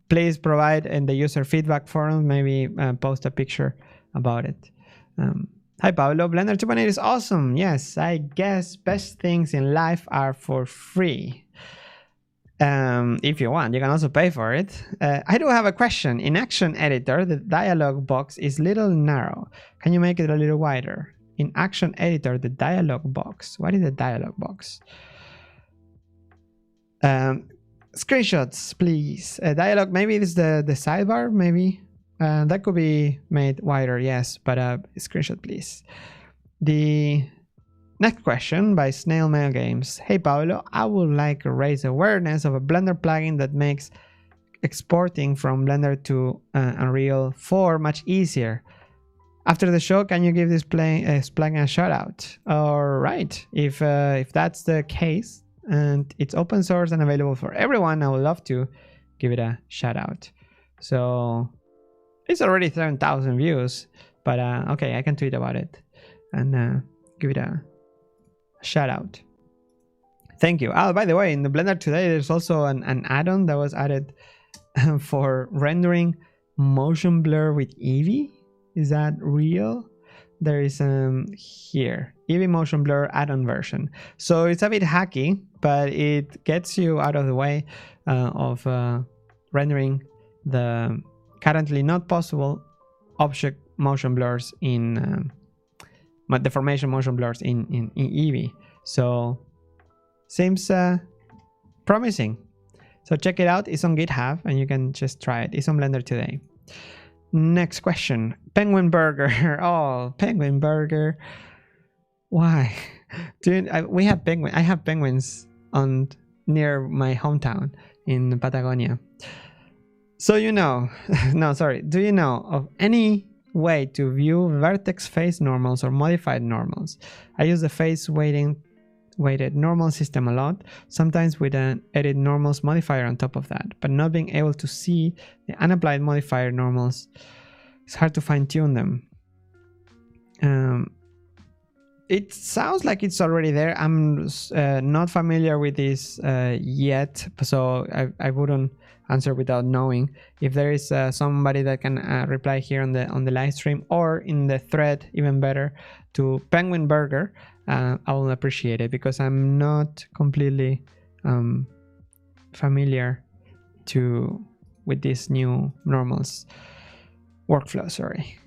Speaker 1: please provide in the user feedback forum, maybe post a picture about it. Hi Pablo, Blender 2.8 is awesome. Yes, I guess best things in life are for free. If you want, you can also pay for it. I do have a question. In Action Editor, the dialog box is a little narrow. Can you make it a little wider? In Action Editor, the dialog box. What is the dialog box? Screenshots, please. Dialog, maybe it's the sidebar, maybe. That could be made wider, yes, but screenshot, please. The next question by Snail Mail Games. Hey Pablo, I would like to raise awareness of a Blender plugin that makes exporting from Blender to Unreal 4 much easier. After the show, can you give this plugin a shout out? All right, if that's the case and it's open source and available for everyone, I would love to give it a shout out. So it's already 7,000 views, but okay, I can tweet about it and give it a shout out. Thank you. Oh, by the way, in the Blender.Today, there's also an add-on that was added for rendering motion blur with Eevee. Is that real? There is here Eevee motion blur add-on version. So it's a bit hacky, but it gets you out of the way of rendering the currently not possible object motion blurs in deformation motion blurs in Eevee. So seems promising. So check it out. It's on GitHub and you can just try it. It's on Blender.Today. Next question. Penguin Burger. Oh, Penguin Burger. Why? Dude, we have penguins. I have penguins near my hometown in Patagonia. So you know, no, sorry. Do you know of any way to view vertex face normals or modified normals? I use the face weighted normal system a lot, sometimes with an edit normals modifier on top of that, but not being able to see the unapplied modifier normals, it's hard to fine tune them. It sounds like it's already there. I'm not familiar with this yet, so I wouldn't answer without knowing. If there is somebody that can reply here on the live stream or in the thread, even better, to Penguin Burger, I will appreciate it, because I'm not completely familiar with this new normals workflow. Sorry.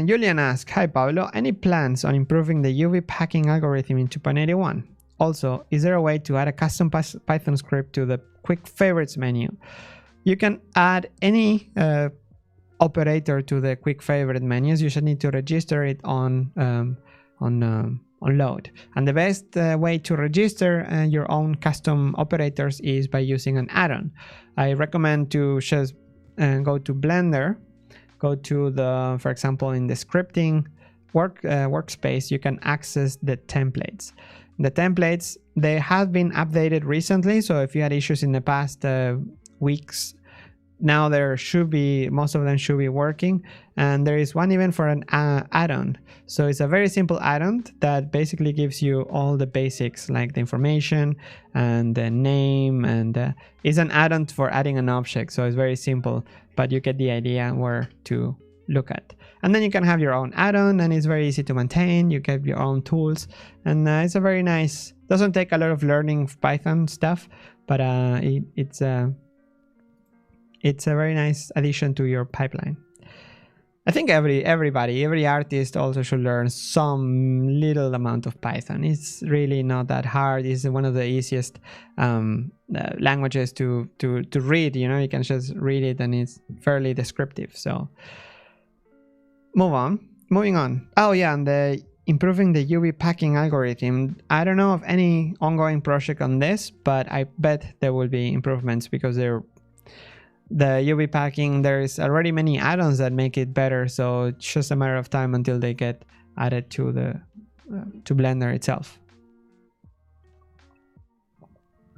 Speaker 1: Julian asks, hi Pablo, any plans on improving the UV packing algorithm in 2.81? Also, is there a way to add a custom Python script to the quick favorites menu? You can add any operator to the quick favorite menus. You should need to register it on load. And the best way to register your own custom operators is by using an add-on. I recommend to just go to Blender, go to the, for example, in the scripting workspace, you can access the templates. The templates, they have been updated recently, so if you had issues in the past weeks, now there should be, most of them should be working, and there is one event for an add-on. So it's a very simple add-on that basically gives you all the basics, like the information and the name, and it's an add-on for adding an object. So it's very simple, but you get the idea where to look at. And then you can have your own add-on, and it's very easy to maintain. You get your own tools, and it's a very nice, doesn't take a lot of learning Python stuff, but it's a very nice addition to your pipeline. I think every artist also should learn some little amount of Python. It's really not that hard. It's one of the easiest languages to read. You know, you can just read it, and it's fairly descriptive. So moving on. Oh yeah, and improving the UV packing algorithm. I don't know of any ongoing project on this, but I bet there will be improvements, because the UV packing, there's already many add-ons that make it better, so it's just a matter of time until they get added to the to Blender itself.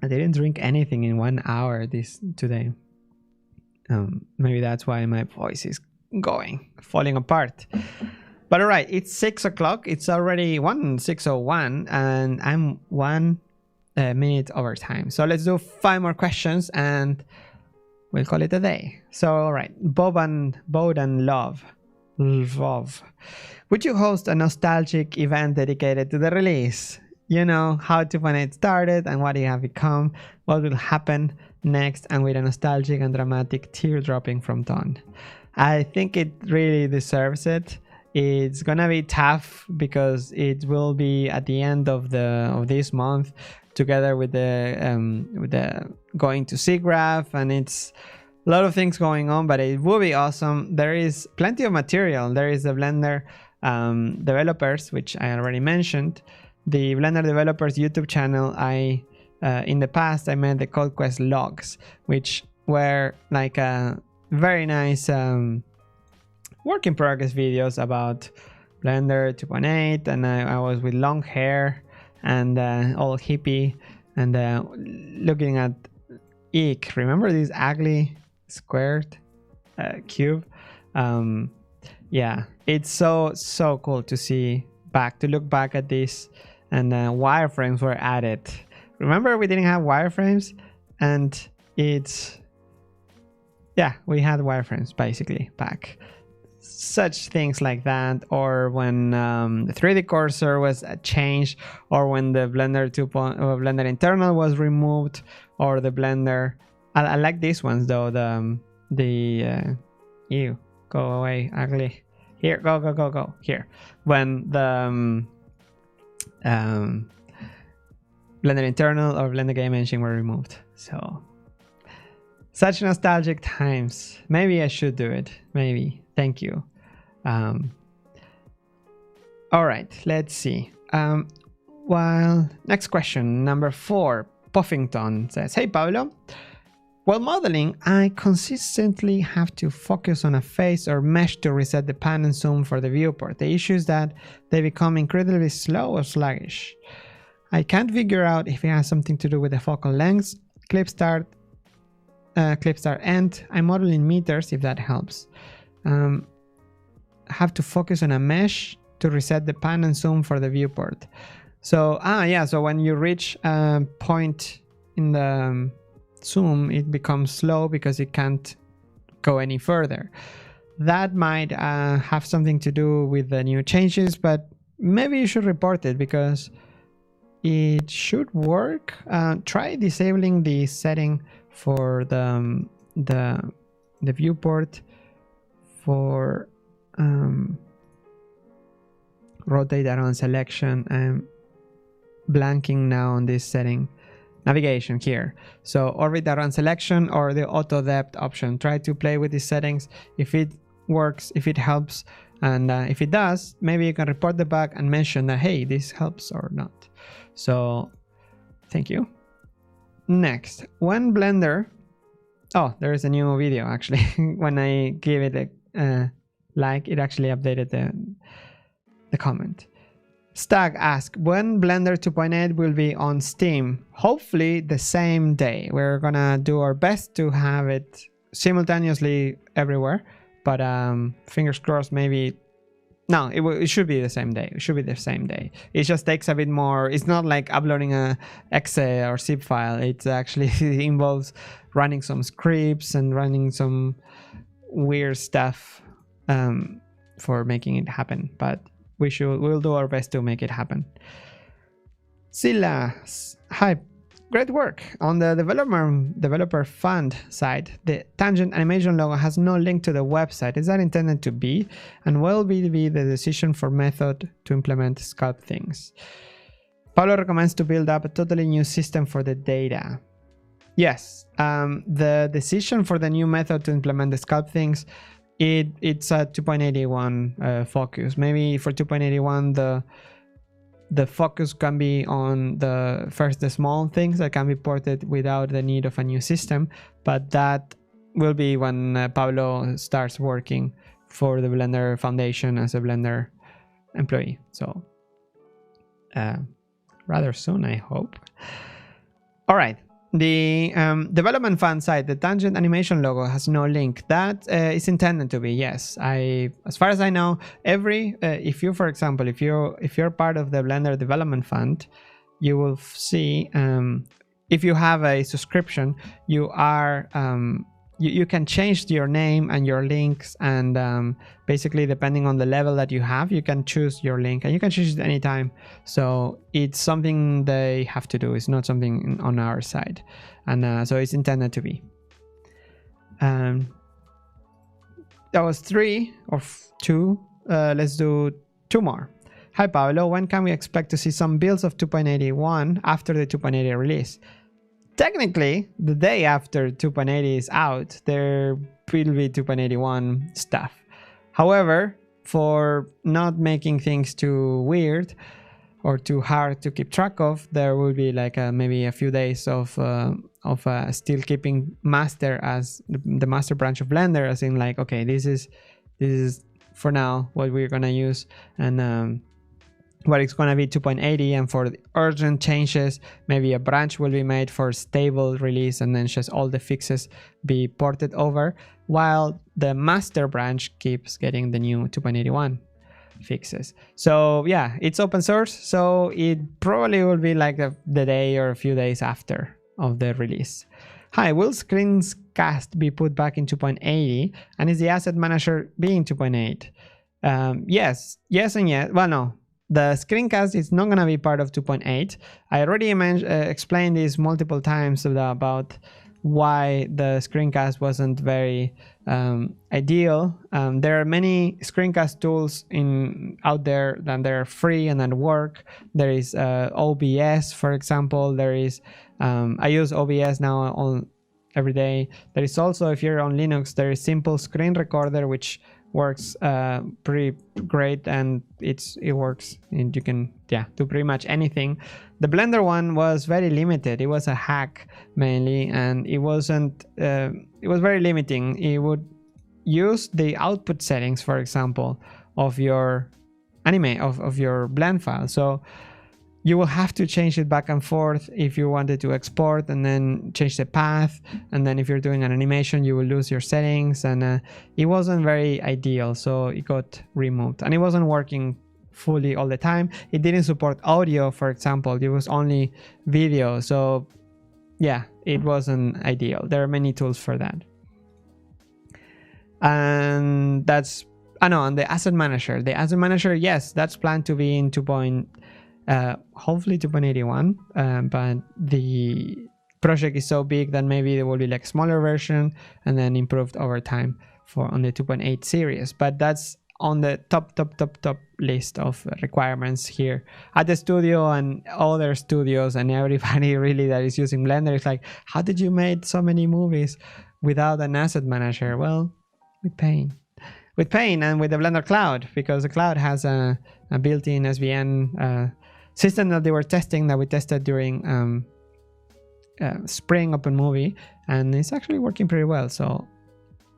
Speaker 1: I didn't drink anything in 1 hour today. Maybe that's why my voice is falling apart. But all right, it's 6 o'clock. It's already 6:01, and I'm 1 minute over time. So let's do 5 more questions, and we'll call it a day. So, all right, Bodan Love. Would you host a nostalgic event dedicated to the release? You know, how 2.8 started and what it have become, what will happen next, and with a nostalgic and dramatic tear-dropping from Don. I think it really deserves it. It's gonna be tough because it will be at the end of this month, together with the going to SIGGRAPH, and it's a lot of things going on, but it will be awesome. There is plenty of material. There is the Blender developers, which I already mentioned, the Blender developers YouTube channel. In the past I made the CodeQuest logs, which were like a very nice work in progress videos about Blender 2.8, and I was with long hair and all hippie, and looking at Eek. Remember this ugly squared cube? Yeah, it's so cool to look back at this, and wireframes were added. Remember we didn't have wireframes, and we had wireframes basically back. Such things like that, or when the 3D cursor was changed, or when the Blender internal was removed, or the Blender. I like these ones though. Ew, go away, ugly. Here, go. Here, when the Blender internal or Blender game engine were removed. So such nostalgic times. Maybe I should do it. Maybe. Thank you. All right, let's see. Next question, number 4. Puffington says, hey Pablo, while modeling, I consistently have to focus on a face or mesh to reset the pan and zoom for the viewport. The issue is that they become incredibly slow or sluggish. I can't figure out if it has something to do with the focal lengths, clip start end. I model in meters if that helps. Have to focus on a mesh to reset the pan and zoom for the viewport. So so when you reach a point in the zoom, it becomes slow because it can't go any further. That might have something to do with the new changes, but maybe you should report it because it should work. Try disabling the setting for the viewport for rotate around selection. I'm blanking now on this setting. Navigation here. So orbit around selection or the auto depth option. Try to play with these settings. If it works, if it helps, and if it does, maybe you can report the bug and mention that, hey, this helps or not. So thank you. Next, when Blender, there is a new video actually. When I gave it a like, it actually updated the comment. Stag asked, when Blender 2.8 will be on Steam? Hopefully the same day. We're gonna do our best to have it simultaneously everywhere, but fingers crossed. Maybe no, it should be the same day. It should be the same day. It just takes a bit more. It's not like uploading a exe or zip file. It actually involves running some scripts and running some weird stuff for making it happen. But we'll do our best to make it happen. Silla, hi. Great work. On the developer fund side, the tangent animation logo has no link to the website. Is that intended to be? And will be the decision for method to implement sculpt things? Pablo recommends to build up a totally new system for the data. Yes, the decision for the new method to implement the sculpt things, it's a 2.81 focus. Maybe for 2.81 the focus can be on the small things that can be ported without the need of a new system, but that will be when Pablo starts working for the Blender Foundation as a Blender employee. So rather soon, I hope. All right. The development fund side, the tangent animation logo has no link. That is intended to be, yes. As far as I know, if you, for example, if you're part of the Blender development fund, you will see if you have a subscription, you are you can change your name and your links, and basically depending on the level that you have, you can choose your link, and you can choose it anytime. So it's something they have to do. It's not something on our side, and so it's intended to be. That was 3 or 2. Let's do 2 more. Hi Pablo, when can we expect to see some builds of 2.81 after the 2.80 release? Technically, the day after 2.80 is out, there will be 2.81 stuff. However, for not making things too weird or too hard to keep track of, there will be like maybe a few days of still keeping master as the master branch of Blender, as in like, okay, this is for now what we're gonna use, and what it's going to be 2.80, and for the urgent changes, maybe a branch will be made for stable release, and then just all the fixes be ported over, while the master branch keeps getting the new 2.81 fixes. So yeah, it's open source, so it probably will be like the day or a few days after of the release. Hi, will screencast be put back in 2.80, and is the asset manager being 2.8? Yes and yes. Well, no. The screencast is not going to be part of 2.8. I already explained this multiple times about why the screencast wasn't very ideal. There are many screencast tools out there that they're free and that work. There is OBS, for example. There is I use OBS now every day. There is also, if you're on Linux, there is Simple Screen Recorder, which works pretty great, and it works, and you can do pretty much anything. The Blender one was very limited. It was a hack mainly, and it was very limiting. It would use the output settings, for example, of your of your blend file. So you will have to change it back and forth if you wanted to export, and then change the path, and then if you're doing an animation you will lose your settings, and it wasn't very ideal, so it got removed, and it wasn't working fully all the time. It didn't support audio, for example. It was only video, so yeah, it wasn't ideal. There are many tools for that. And that's and the asset manager, yes, that's planned to be in hopefully 2.81, but the project is so big that maybe there will be like a smaller version and then improved over time on the 2.8 series. But that's on the top list of requirements here at the studio, and other studios and everybody really that is using Blender. It's like, how did you make so many movies without an asset manager? Well, with pain and with the Blender Cloud, because the cloud has a built-in SVN system that they were testing, that we tested during spring Open Movie, and it's actually working pretty well. So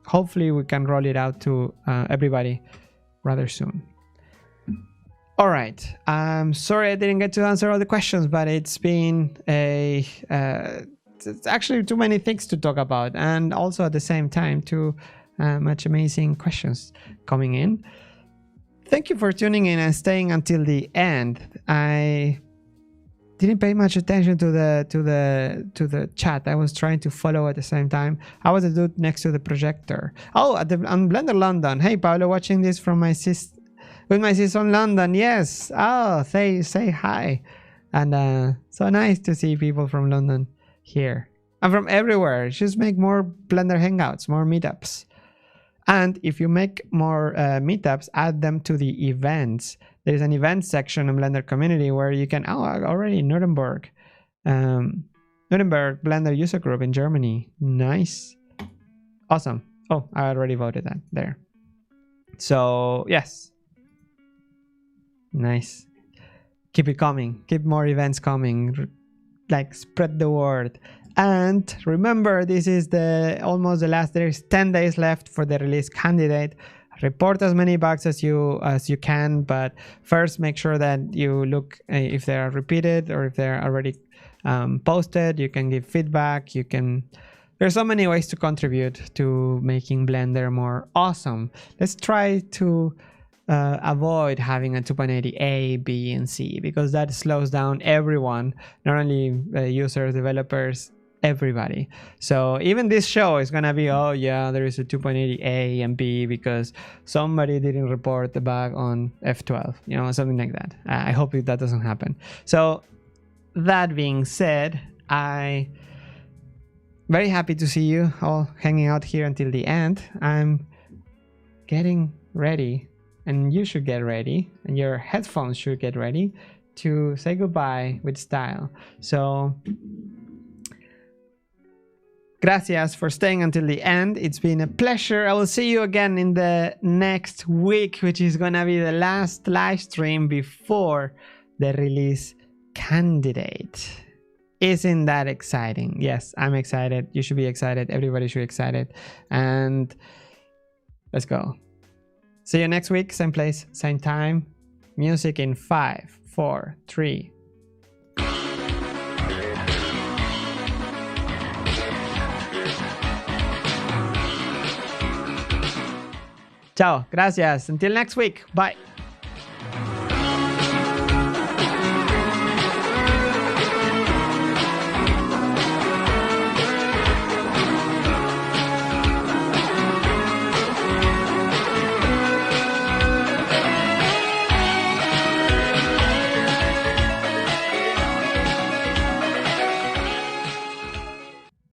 Speaker 1: hopefully we can roll it out to everybody rather soon. All right, I'm sorry I didn't get to answer all the questions, but it's been a it's actually too many things to talk about, and also at the same time too much amazing questions coming in. Thank you for tuning in and staying until the end. I didn't pay much attention to the chat. I was trying to follow at the same time. I was the dude next to the projector. Oh, on Blender London. Hey, Pablo, watching this from my sis with my sis on London. Yes. Oh, say hi. And so nice to see people from London here and from everywhere. Just make more Blender hangouts, more meetups. And if you make more meetups, add them to the events. There is an event section in Blender community where you can, already Nuremberg. Nuremberg Blender user group in Germany. Nice. Awesome. Oh, I already voted that there. So, yes. Nice. Keep it coming. Keep more events coming. Like, spread the word. And remember, this is almost the last. There's 10 days left for the release candidate. Report as many bugs as you can, but first make sure that you look if they are repeated or if they're already posted. You can give feedback. There's so many ways to contribute to making Blender more awesome. Let's try to avoid having a 2.80 A, B, and C, because that slows down everyone, not only users, developers, everybody. So even this show is gonna be, oh yeah, there is a 2.80 A and B because somebody didn't report the bug on F12, you know, something like that. I hope that doesn't happen. So that being said, I'm very happy to see you all hanging out here until the end. I'm getting ready, and you should get ready, and your headphones should get ready to say goodbye with style. So gracias for staying until the end. It's been a pleasure. I will see you again in the next week, which is gonna be the last live stream before the release candidate. Isn't that exciting? Yes, I'm excited. You should be excited. Everybody should be excited. And let's go. See you next week, same place, same time. Music in 5, 4, 3. Ciao, gracias. Until next week. Bye.